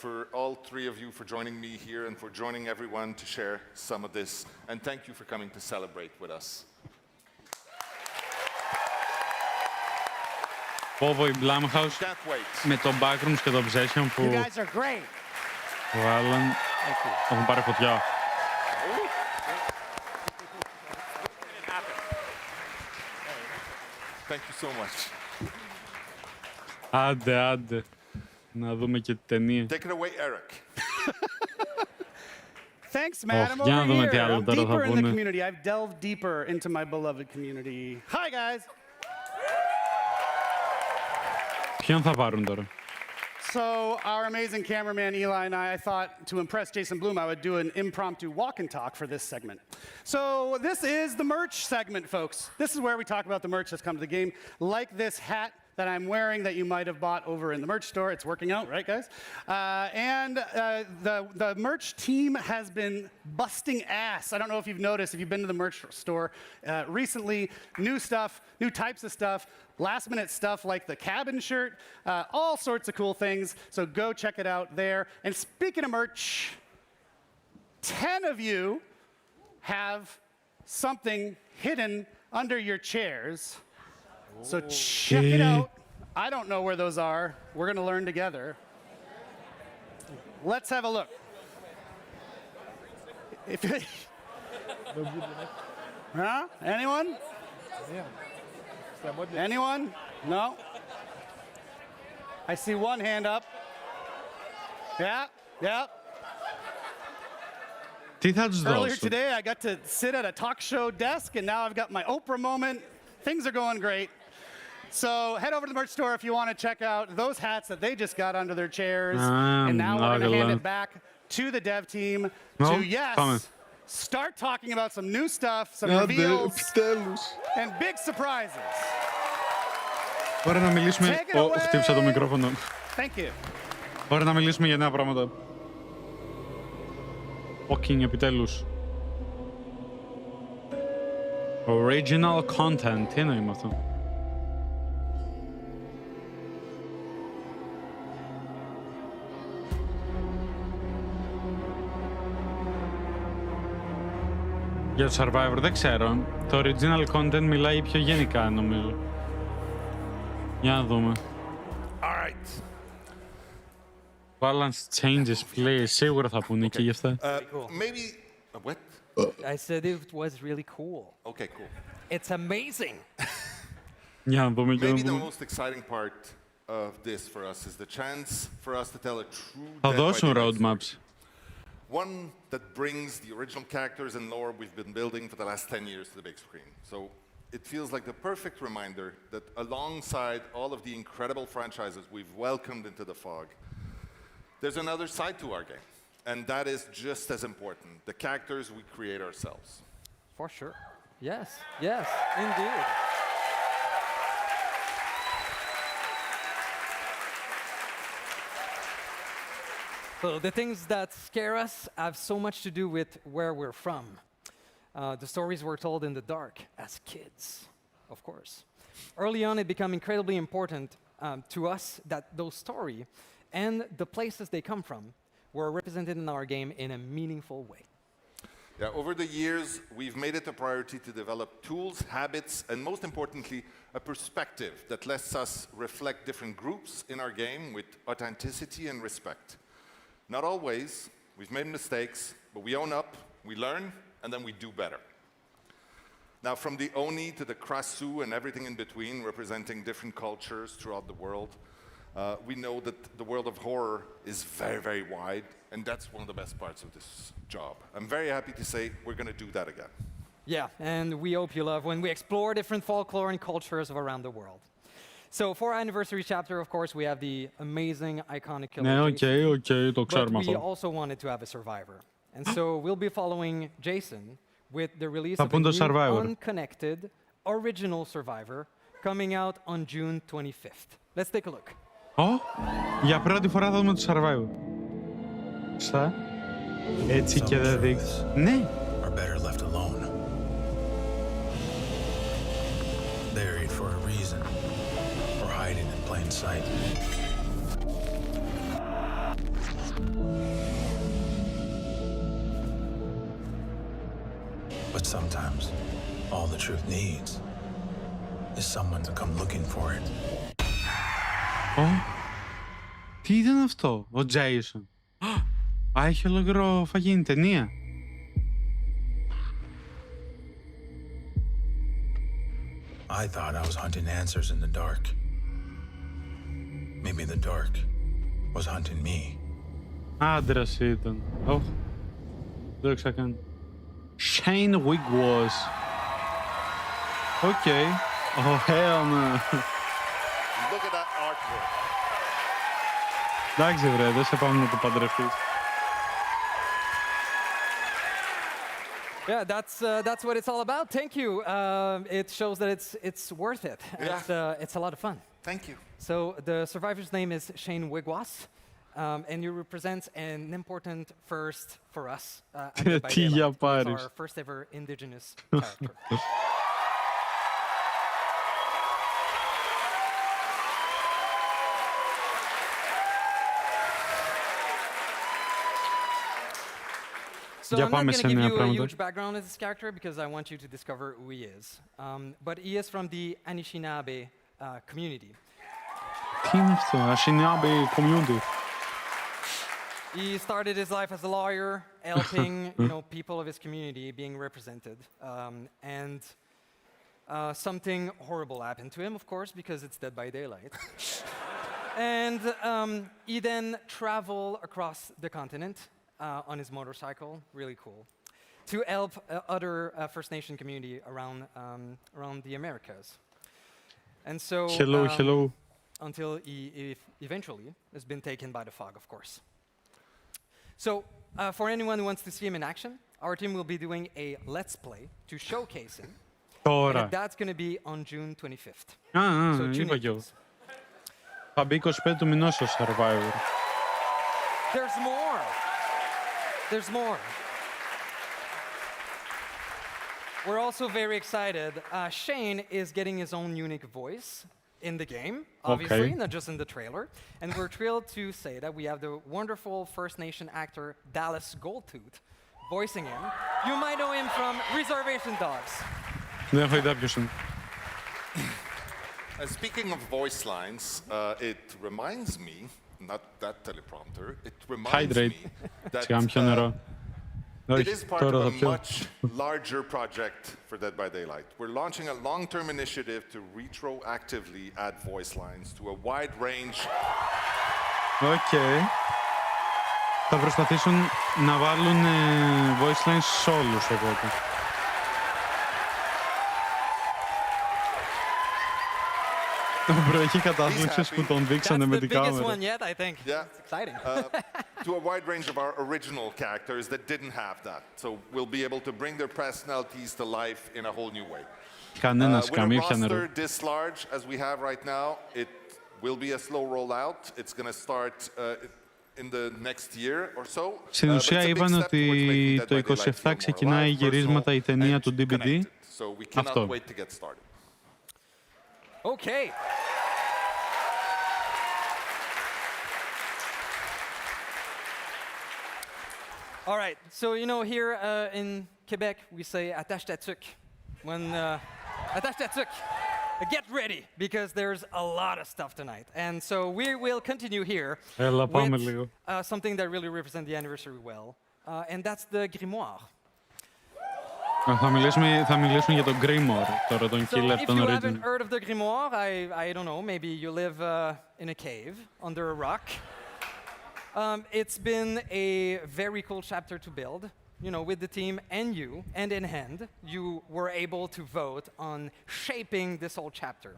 for all three of you for joining me here and for joining everyone to share some of this. And thank you for coming to celebrate with us. Πόβο η Blumhouse με το backrooms και το obsession που You guys are great. βγάλαν. Έχουν πάρει φωτιά. Thank you so much. Άντε. Να δούμε και τη ταινία. Take it away, Eric. Thanks, man. I'm για να over δούμε here. τι άλλο I'm τώρα θα deeper in the πούνε. community. I've delved deeper into my beloved community. Hi, guys. Ποιον θα πάρουν τώρα? So our amazing cameraman Eli and I thought to impress Jason Blum, I would do an impromptu walk and talk for this segment. So this is the merch segment, folks. This is where we talk about the merch that's come to the game, like this hat that I'm wearing that you might have bought over in the merch store. It's working out, right, guys? The merch team has been busting ass. I don't know if you've noticed, if you've been to the merch store recently, new stuff, new types of stuff, last-minute stuff like the cabin shirt, all sorts of cool things. So go check it out there. And speaking of merch, 10 of you have something hidden under your chairs. So check it out. I don't know where those are. We're going to learn together. Let's have a look. Huh? Anyone? Anyone? No? I see one hand up. Yeah. Τι θα τους Earlier δώσουν? today, I got to sit at a talk show desk, and now I've got my Oprah moment. Things are going great. So head over to the merch store if you want to check out those hats that they just got under their chairs. And now we're going to hand it back to the dev team to, start talking about some new stuff, some reveals, and big surprises. Ωραία να μιλήσουμε... χτύπησα το μικρόφωνο. Thank you. Ωραία να μιλήσουμε για νέα πράγματα. Fucking επιτέλους. Original content. Τι εννοεί με αυτό? Για το Survivor δεν ξέρω. Το original content μιλάει πιο γενικά νομίζω. Για να δούμε. Alright. Balance changes, please. Σίγουρα θα πούνε και γι' αυτά. Maybe... what? I said it was really cool. Okay, cool. It's amazing. Για να δούμε και να Maybe the δούμε. most exciting part of this for us is the chance for us to tell a true Θα Dead by δώσουν Daylight roadmaps. story. One that brings the original characters and lore we've been building for the last 10 years to the big screen. So it feels like the perfect reminder that alongside all of the incredible franchises we've welcomed into the fog, there's another side to our game. And that is just as important, the characters we create ourselves. For sure. Yes, indeed. So the things that scare us have so much to do with where we're from. The stories were told in the dark as kids, of course. Early on, it became incredibly important to us that those stories and the places they come from were represented in our game in a meaningful way. Yeah, over the years, we've made it a priority to develop tools, habits, and most importantly, a perspective that lets us reflect different groups in our game with authenticity and respect. Not always, we've made mistakes, but we own up, we learn, and then we do better. Now, from the Oni to the Krasu and everything in between, representing different cultures throughout the world, we know that the world of horror is very, very wide, and that's one of the best parts of this job. I'm very happy to say we're going to do that again. Yeah, and we hope you love when we explore different folklore and cultures of around the world. So for our anniversary chapter, of course, we have the amazing, iconic killer Ναι, Jason, το ξέρουμε but we αυτό. also wanted to have a survivor. And so we'll be following Jason with the release Θα of a πούν το new survivor. unconnected, original survivor coming out on June 25th. Let's take a look. Για πρώτη φορά θα δούμε το survivor. Έτσι και δεν δείξει. Ναι. Are better left alone. Buried for a reason, or hiding in plain sight. But sometimes, all the truth needs is someone to come looking for it. Τι ήταν αυτό, ο Jason. Έχει ολόκληρο φαγίνη ταινία. I thought I was hunting answers in the dark. Maybe the dark was hunting me. Άντρας ήταν. Δεν το ήξερα καν. Shane Wigwas. Οκ. Hell no. Look at that artwork. Εντάξει βρε, δεν σε πάμε να το παντρευτείς. Yeah, that's what it's all about. Thank you. It shows that it's worth it. Yeah. It's a lot of fun. Thank you. So the survivor's name is Shane Wigwas, and you represent an important first for us. Τι για πάρεις. Our first ever indigenous character. So I'm not going to give you a huge background of this character because I want you to discover who he is. But he is from the Anishinaabe community. Τι είναι αυτό, Anishinaabe community. He started his life as a lawyer, helping people of his community being represented. And something horrible happened to him, of course, because it's Dead by Daylight. And he then traveled across the continent on his motorcycle, really cool, to help other First Nation community around the Americas. And so, Hello. Until he eventually has been taken by the fog, of course. So, for anyone who wants to see him in action, our team will be doing a Let's Play to showcase him. Τώρα. And that's going to be on June 25th. Είπα κι εγώ. Θα μπει 25 του μηνός στο Survivor. There's more. There's more. We're also very excited. Shane is getting his own unique voice in the game, obviously, not just in the trailer. And we're thrilled to say that we have the wonderful First Nation actor Dallas Goldtooth voicing him. You might know him from Reservation Dogs. Δεν έχω ιδέα ποιος είναι. Speaking of voice lines, it reminds me, not that teleprompter, it reminds me that it is part of a much larger project for Dead by Daylight. We're launching a long-term initiative to retroactively add voice lines to a wide range. Θα προσπαθήσουν να βάλουν voice lines σε όλους οπότε. Προέχει κατάθλιψης που τον δείξανε με την κάμερα. That's the biggest one yet, I think. Yeah. It's exciting. To a wide range of our original characters that didn't have that. So we'll be able to bring their personalities to life in a whole new way. Κανένας, καμία With a νερό. roster this large as we have right now, it will be a slow rollout. It's going to start in the next year or so. Στην ουσία είπαν ότι το 27 ξεκινάει γυρίσματα η ταινία του DVD. So we cannot wait to get started. Okay. All right, so here in Quebec we say attache ta tuque. When attache ta tuque, get ready because there's a lot of stuff tonight. And so we will continue here with something that really represents the anniversary well, and that's the grimoire. Θα μιλήσουμε για τον Grimoire, τώρα τον killer, τον original. If you haven't heard of the grimoire, I don't know, maybe you live in a cave under a rock. It's been a very cool chapter to build. you know, with the team and you, and in hand, you were able to vote on shaping this whole chapter.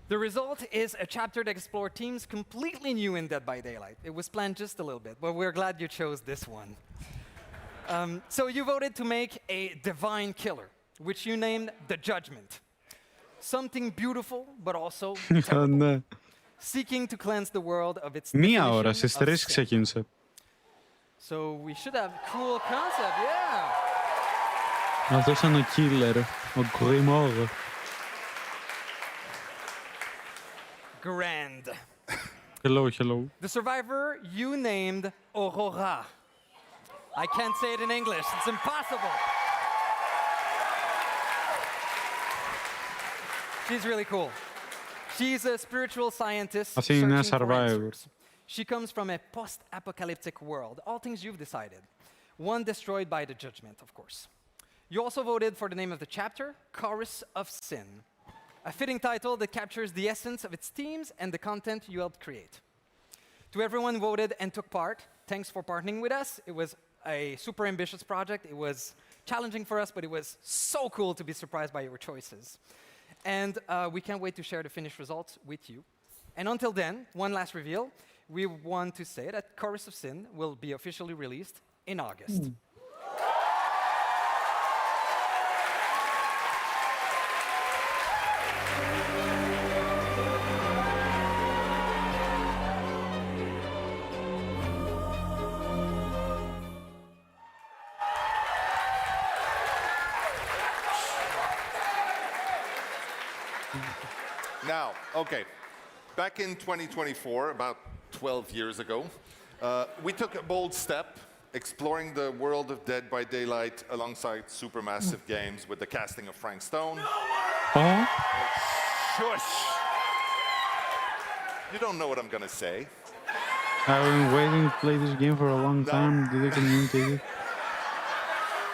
The result is a chapter that explored themes completely new in Dead by Daylight. It was planned just a little bit, but we're glad you chose this one. So you voted to make a divine killer, which you named the Judgment. Something beautiful, but also terrible. Seeking to cleanse the world of its Μία ώρα, definition στις of 3 sin. ξεκίνησε. So we should have cool concept, yeah. Αυτό ήταν ο killer, ο Grimoire. Grand. Hello, hello. The survivor you named Aurora. I can't say it in English, it's impossible. She's really cool. She's a spiritual scientist Αυτή είναι μια searching for survivor. answers. She comes from a post-apocalyptic world, all things you've decided. One destroyed by the judgment, of course. You also voted for the name of the chapter, Chorus of Sin. A fitting title that captures the essence of its themes and the content you helped create. To everyone who voted and took part, thanks for partnering with us. It was a super ambitious project. It was challenging for us, but it was so cool to be surprised by your choices. And we can't wait to share the finished results with you. And until then, one last reveal. We want to say that Chorus of Sin will be officially released in August. Now, okay, back in 2024, about 12 years ago, we took a bold step exploring the world of Dead by Daylight alongside supermassive games with the casting of Frank Stone. Oh? Shush! You don't know what I'm gonna say. I've been waiting to play this game for a long time. Did they communicate it?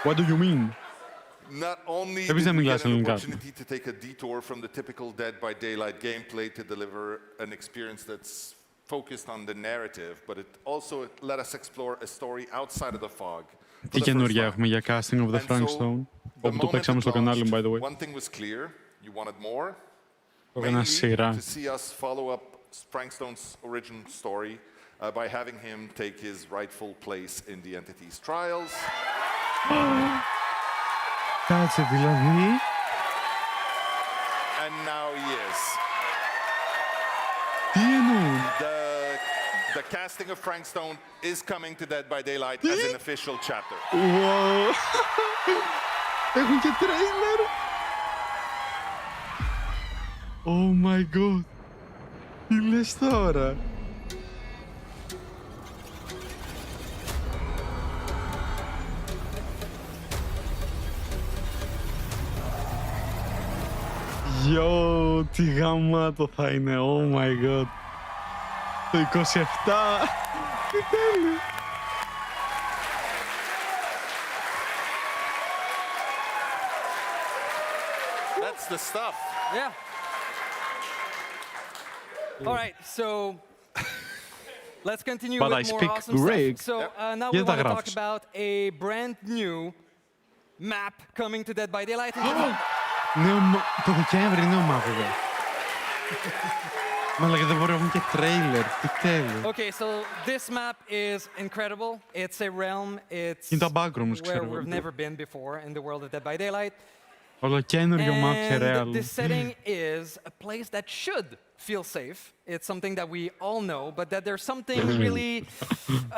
What do you mean? Not only Επίσης did δεν we μιλάς get an ελληνικά. opportunity to take a detour from the typical Dead by Daylight gameplay to deliver an experience that's focused on the narrative, but it also let us explore a story outside of the fog. Τι καινούργια έχουμε για casting of the Frank Stone, όπου το παίξαμε στο κανάλι μου, by the way. One thing was clear, you wanted more. Το έκανα σειρά. To see us follow up Frank Stone's original story by having him take his rightful place in the entity's trials. Κάτσε δηλαδή. And now he is. Τι εννοούν? The casting of Frank Stone is coming to Dead by Daylight as an official chapter. Wow. Έχουν και τρέιλερ. Oh my god. Τι λες τώρα? Yo, τι γαμάτο θα είναι, oh my god. Το 27, τι τέλειο. That's the stuff. Yeah. All right, so let's continue But with I more speak awesome Greek. stuff. So now we want to talk about a brand new map coming to Dead by Daylight. Το Δεκέμβρη είναι ομάδια. Μαλάκα δεν μπορώ να έχουν και τρέιλερ. Τι τέλειο. Okay, so this map is incredible. It's a realm. It's Είναι τα backrooms, where ξέρω. we've never been before in the world of Dead by Daylight. Ολοκένουργιο μάπια And real. this setting is a place that should feel safe. It's something that we all know, but that there's something really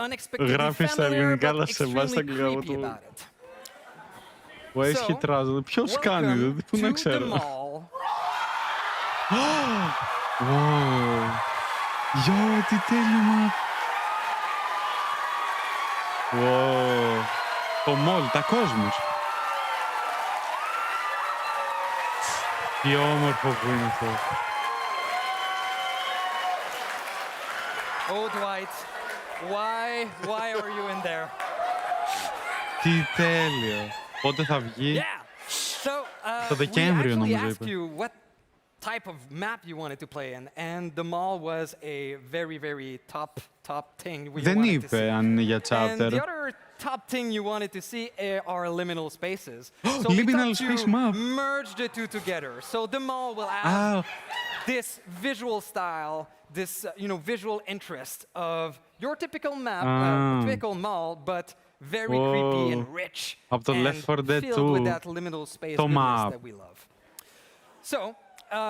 unexpectedly Γράφει στα familiar ελληνικά, but αλλά σε βάζει στα extremely αγγλικά από creepy το... about it. Ο έσχει τράζονται. Ποιος κάνει, δηλαδή, πού να ξέρω. Wow. Yo, τι τέλειο. Wow. Το μόλ, τα κόσμος. Τι όμορφο που είναι αυτό. Oh, Dwight, why are you in there? Τι τέλειο. Πότε θα βγει? So, Το we Δεκέμβριο actually νομίζω asked είπε. you what type of map you wanted to play in, and the mall was a very, very top thing we Δεν wanted to see. είπε αν είναι για And the chapter. other top thing you wanted to see are liminal spaces. So Liminal space map. Merge the two together. So the mall will have this visual style, this visual interest of your typical map, typical mall, but very creepy and rich, Από το Left 4 Dead filled with that liminal space goodness that we love. So.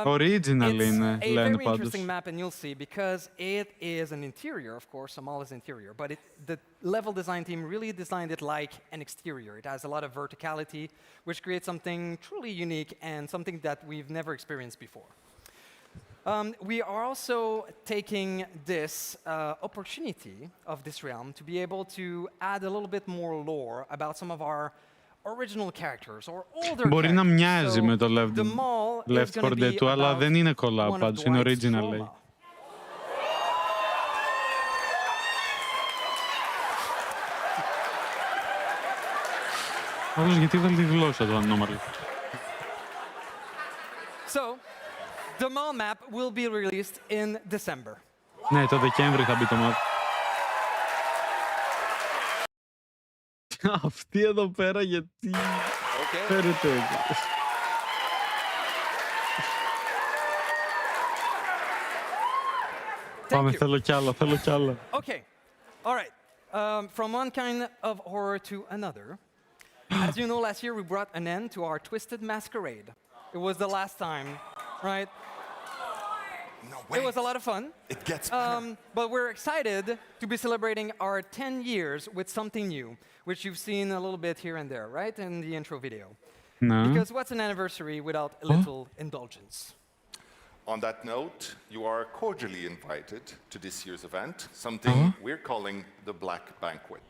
Original είναι, it's a λένε very πάντως. interesting map, and you'll see, because it is an interior, of course, the mall is interior, but the level design team really designed it like an exterior. It has a lot of verticality, which creates something truly unique and something that we've never experienced before. We are also taking this opportunity of this realm to be able to add a little bit more lore about some of our original characters or older Μπορεί να μοιάζει με το mall Left 4 Dead του, αλλά δεν είναι collab πάντως, είναι original, λέει. Όλος γιατί έβαλε τη γλώσσα του ανώμαλου. So, the mall map will be released in December. Ναι, το Δεκέμβρη θα μπει το map. Αυτή εδώ πέρα γιατί φέρετε έτσι. Πάμε, θέλω κι άλλα, θέλω κι άλλα. Okay, all right. From one kind of horror to another. As you know, last year we brought an end to our Twisted Masquerade. It was the last time, right? No way. It was a lot of fun. It gets better. But we're excited to be celebrating our 10 years with something new, which you've seen a little bit here and there, right, in the intro video. No. Because what's an anniversary without a little indulgence? On that note, you are cordially invited to this year's event, something we're calling the Black Banquet.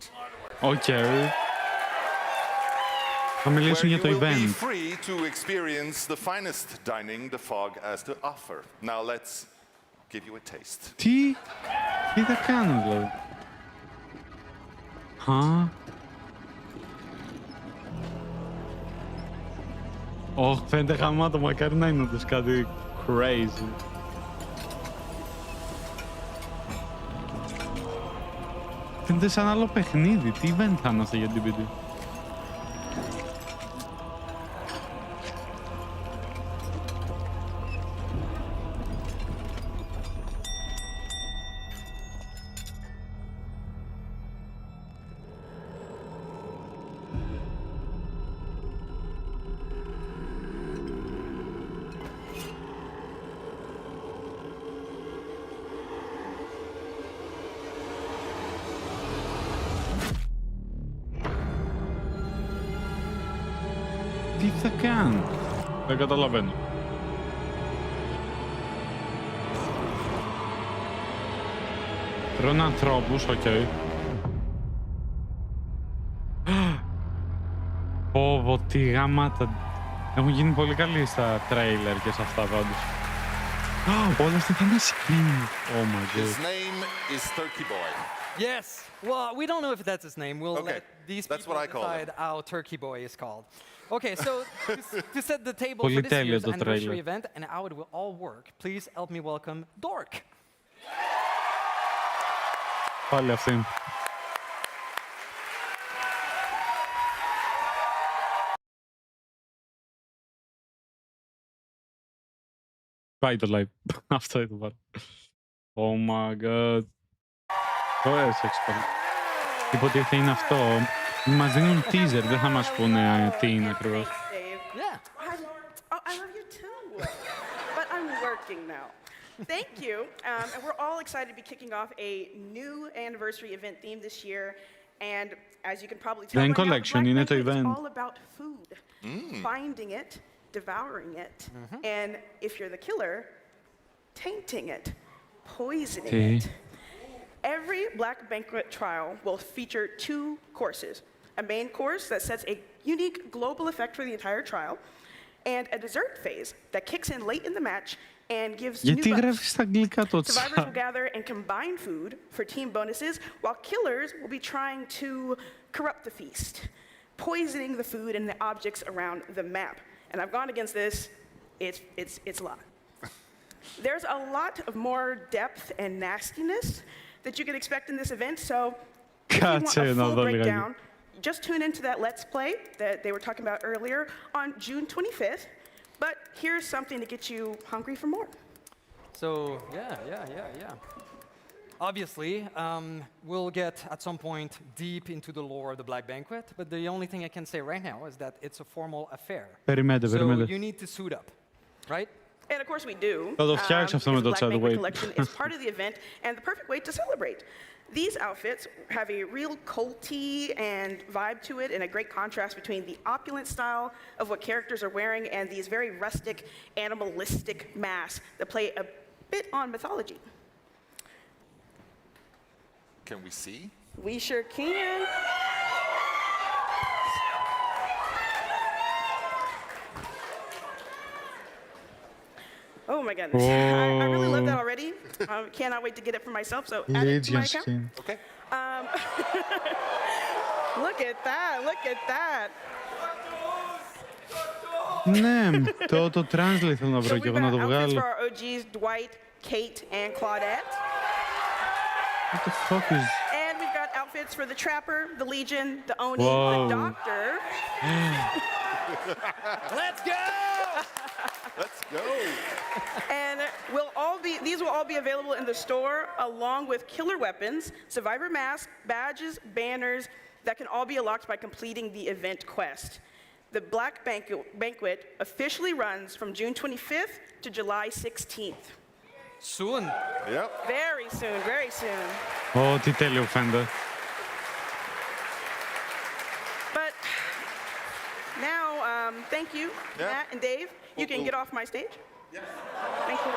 Okay. Θα μιλήσουν για το event. Where you will be free to experience the finest dining the fog has to offer. Now let's give you a taste. Τι θα κάνουν δηλαδή. Φαίνεται χαμάτο, μακάρι να είναι όντως κάτι crazy. Φαίνεται σαν άλλο παιχνίδι. Τι event θα είναι αυτό για την DPD. Τι θα κάνουν. Δεν καταλαβαίνω. Τρώνε ανθρώπους, οκ. Πω, τι γαμάτα. Έχουν γίνει πολύ καλοί στα τρέιλερ και σε αυτά πάντως. Όλα αυτά θα είναι skin. Oh my god. His name is Turkey Boy. Yes. Well, we don't know if that's his name. We'll Okay, let these that's people what I call decide him. how Turkey Boy is called. Okay, so to set the table Πολύ for this τέλειο year's το anniversary trailer. event and how it will all work, please help me welcome Dork. Πάλι αυτήν. Πάει το live. Αυτό είναι το πάρω. Oh my god. Το έσεξε πάλι. Υποτίθεται είναι αυτό. Μας δίνουν teaser, δεν θα μας πούνε τι είναι ακριβώς. I love you too, but I'm working now. Thank you, and we're all excited to be kicking off a new anniversary event theme this year, and as you can probably tell, Δεν by now, collection, Black είναι το Banquet is event. all about food, finding it, devouring it, and if you're the killer, tainting it, poisoning it. Every Black Banquet trial will feature 2 courses. A main course that sets a unique global effect for the entire trial, and a dessert phase that kicks in late in the match and gives new Γιατί buffs. γράφεις στα αγγλικά το Survivors chat? will gather and combine food for team bonuses, while killers will be trying to corrupt the feast, poisoning the food and the objects around the map. And I've gone against this. It's a lot. There's a lot of more depth and nastiness that you can expect in this event, so if you want a full breakdown, just tune into that Let's Play that they were talking about earlier on June 25th. But here's something to get you hungry for more. So, yeah. Obviously, we'll get at some point deep into the lore of the Black Banquet, but the only thing I can say right now is that it's a formal affair. So you need to suit up, right? And of course we do. The Black Banquet collection is part of the event and the perfect way to celebrate. These outfits have a real culty and vibe to it, and a great contrast between the opulent style of what characters are wearing and these very rustic, animalistic masks that play a bit on mythology. Can we see? We sure can. Oh my goodness. I really love that already. Cannot wait to get it for myself, so add it to my account. Okay. Look at that, look at that. Ναι, το translate θέλω να βρω και εγώ να το βγάλω. For our OGs, Dwight, Kate, and Claudette. What the fuck is... And we've got outfits for the Trapper, the Legion, the Oni, the Doctor. Let's go! Let's go! And these will all be available in the store, along with killer weapons, survivor masks, badges, banners, that can all be unlocked by completing the event quest. The Black Banquet officially runs from June 25th to July 16th. Soon. Yep. Very soon, very soon. Τι τέλειο φαίνεται. But now, thank you, Matt and Dave. You can get off my stage. Yes. Thank you.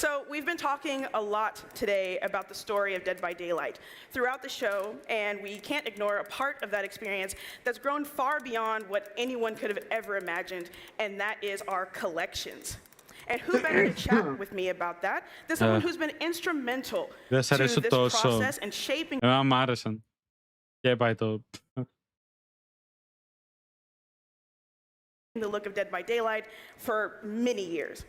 So we've been talking a lot today about the story of Dead by Daylight throughout the show, and we can't ignore a part of that experience that's grown far beyond what anyone could have ever imagined, and that is our collections. And who better to chat with me about that than someone who's been instrumental to this process and shaping μ' άρεσαν. Και πάει το... the look of Dead by Daylight for many years.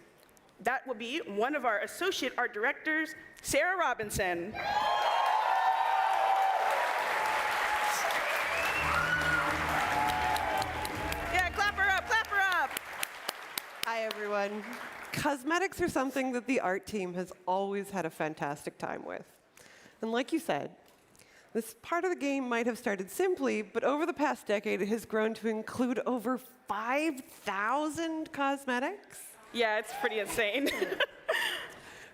That will be one of our associate art directors, Sarah Robinson. Yeah, clap her up, clap her up. Hi, everyone. Cosmetics are something that the art team has always had a fantastic time with. And like you said, this part of the game might have started simply, but over the past decade, it has grown to include over 5,000 cosmetics. Yeah, it's pretty insane.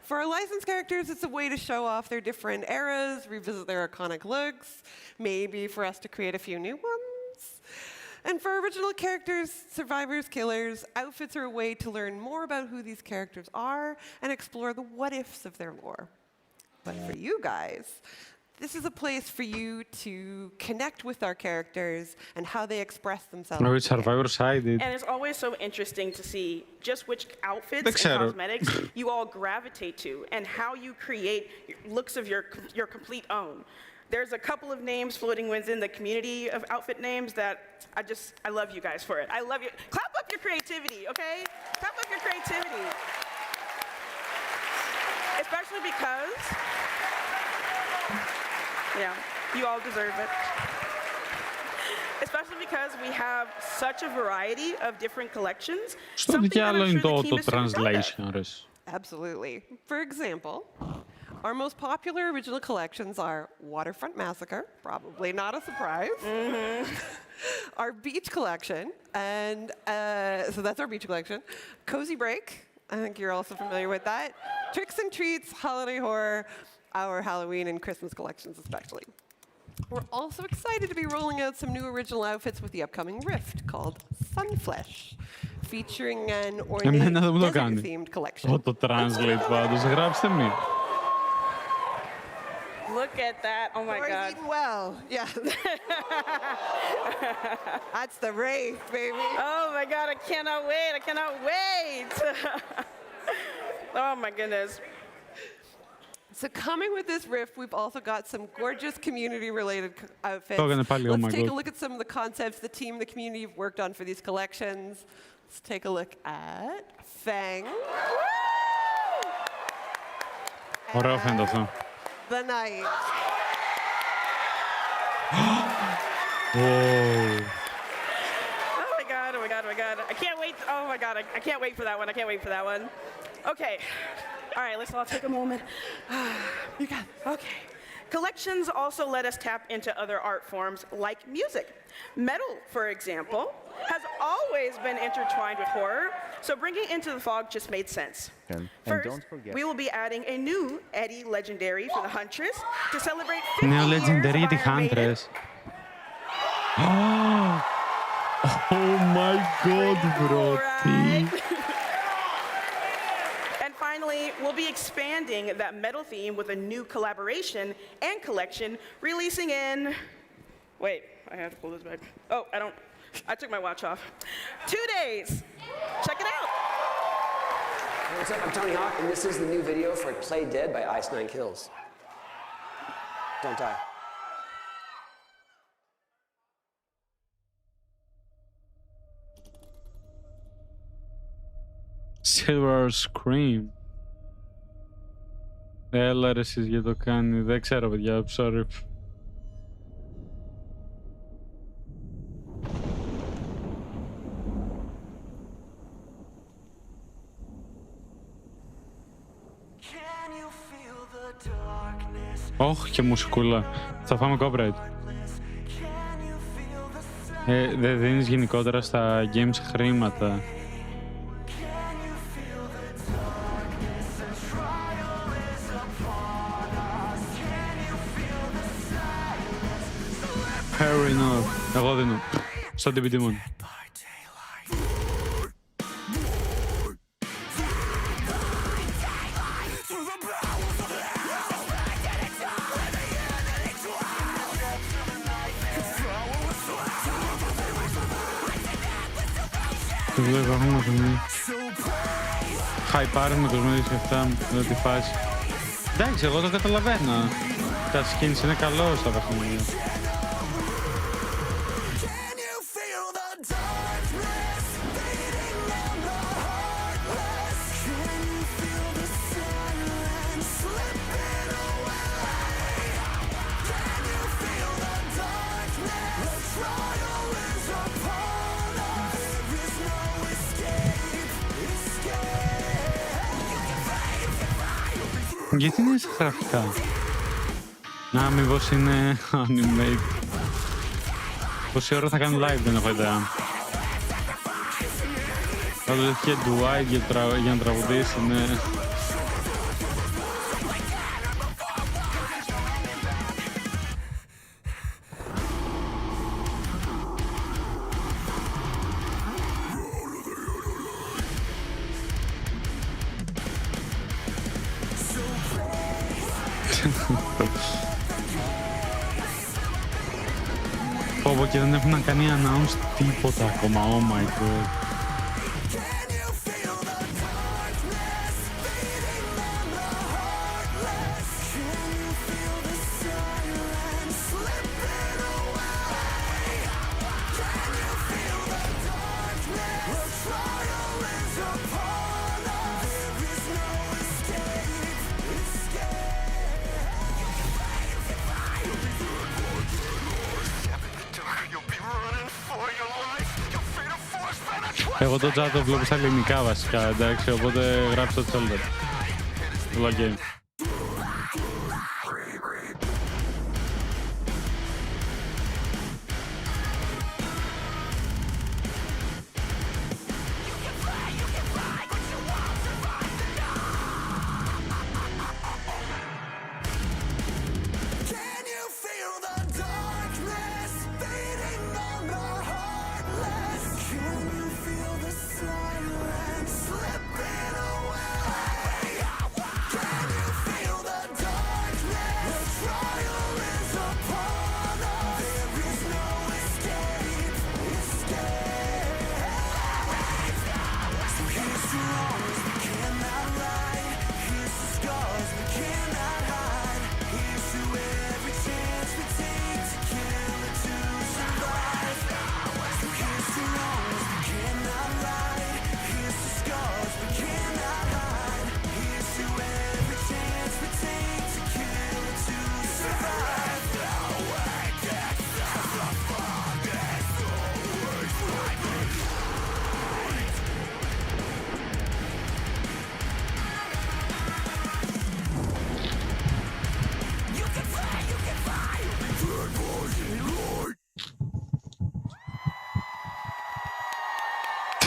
For our licensed characters, it's a way to show off their different eras, revisit their iconic looks, maybe for us to create a few new ones. And for original characters, survivors, killers, outfits are a way to learn more about who these characters are and explore the what-ifs of their lore. But for you guys, this is a place for you to connect with our characters and how they express themselves. And it's always so interesting to see just which outfits and cosmetics you all gravitate to and how you create looks of your complete own. There's a couple of names floating within the community of outfit names that I love you guys for it. I love you. Clap up your creativity, okay? Clap up your creativity. Especially because, yeah, you all deserve it. Especially because we have such a variety of different collections. Στο διάλογο είναι το translation, Absolutely. For example, our most popular original collections are Waterfront Massacre, probably not a surprise. Our beach collection, and so that's our beach collection. Cozy Break, I think you're also familiar with that. Tricks and Treats, Holiday Horror, our Halloween and Christmas collections especially. We're also excited to be rolling out some new original outfits with the upcoming Rift called Sunflesh, featuring an ornate desert-themed collection. Το translate πάντως, γράψτε μία. Look at that, oh my God. Eating well, yeah. That's the Wraith, baby. Oh my God, I cannot wait, I cannot wait. Oh my goodness. So coming with this Rift, we've also got some gorgeous community-related outfits. Let's take a look at some of the concepts the team and the community have worked on for these collections. Let's take a look at Fang. Ωραίο φαίνεται αυτό. the night. Whoa. Oh my god, oh my god, oh my god. I can't wait. Oh my god, I can't wait for that one. I can't wait for that one. Okay. All right, let's all take a moment. You got it. Okay. Collections also let us tap into other art forms like music. Metal, for example, has always been intertwined with horror, so bringing Into the Fog just made sense. First, don't forget. we will be adding a new Eddie Legendary for the Huntress to celebrate 50 Νέο years Legendary of τη Iron Maiden. Huntress. Oh my god, bro. Τι. And finally, we'll be expanding that metal theme with a new collaboration and collection releasing in... Wait, I have to pull this back. Oh, I took my watch off. 2 days. Check it out. Hey, what's up? I'm Tony Hawk, and this is the new video for Play Dead by Ice 9 Kills. Don't die. Silver Scream. Έλα ρε εσείς για το κάνει. Δεν ξέρω παιδιά, sorry. Όχι και μουσικούλα. Θα φάμε copyright. Δεν δίνεις γενικότερα στα games χρήματα. Fair enough. Εγώ δίνω. Στο DVD μόνο. Το βλέπω ακόμα το μήνυμα. Χαϊπάρουν με τους μήνυμα και αυτά με τη φάση. Εντάξει, εγώ το καταλαβαίνω. Τα skins είναι καλό στα παιχνίδια. Γιατί είναι στα γραφικά. Να, μήπως είναι animate. Πόση ώρα θα κάνουν live, δεν έχω ιδέα. Θα το και Dwight για να τραγουδήσει, ναι. Πω και δεν έχουν κάνει announce τίποτα ακόμα, oh my god. Εγώ το chat το βλέπω στα ελληνικά βασικά, εντάξει, οπότε γράψτε το θέλετε. Login.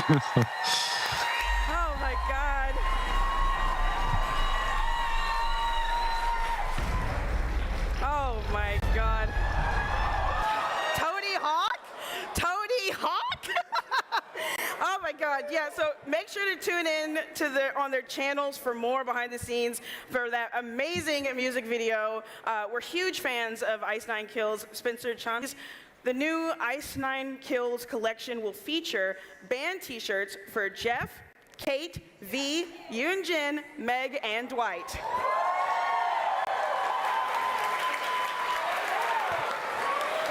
Oh my God. Oh my God. Tony Hawk? Tony Hawk? Oh my God, yeah, so make sure to tune in to on their channels for more behind the scenes for that amazing music video. We're huge fans of Ice 9 Kills, Spencer Chan. The new Ice 9 Kills collection will feature band t-shirts for Jeff, Kate, V, Yoon Jin, Meg, and Dwight.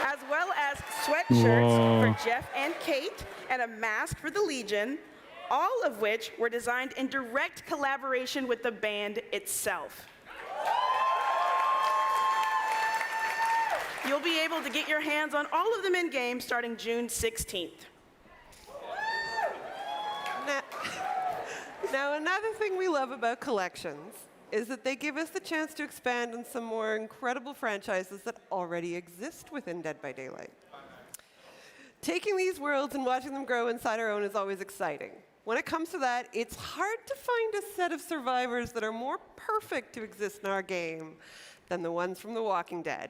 As well as sweatshirts for Jeff and Kate, and a mask for the Legion, all of which were designed in direct collaboration with the band itself. You'll be able to get your hands on all of them in-game starting June 16th. Now, another thing we love about collections is that they give us the chance to expand on some more incredible franchises that already exist within Dead by Daylight. Taking these worlds and watching them grow inside our own is always exciting. When it comes to that, it's hard to find a set of survivors that are more perfect to exist in our game than the ones from The Walking Dead.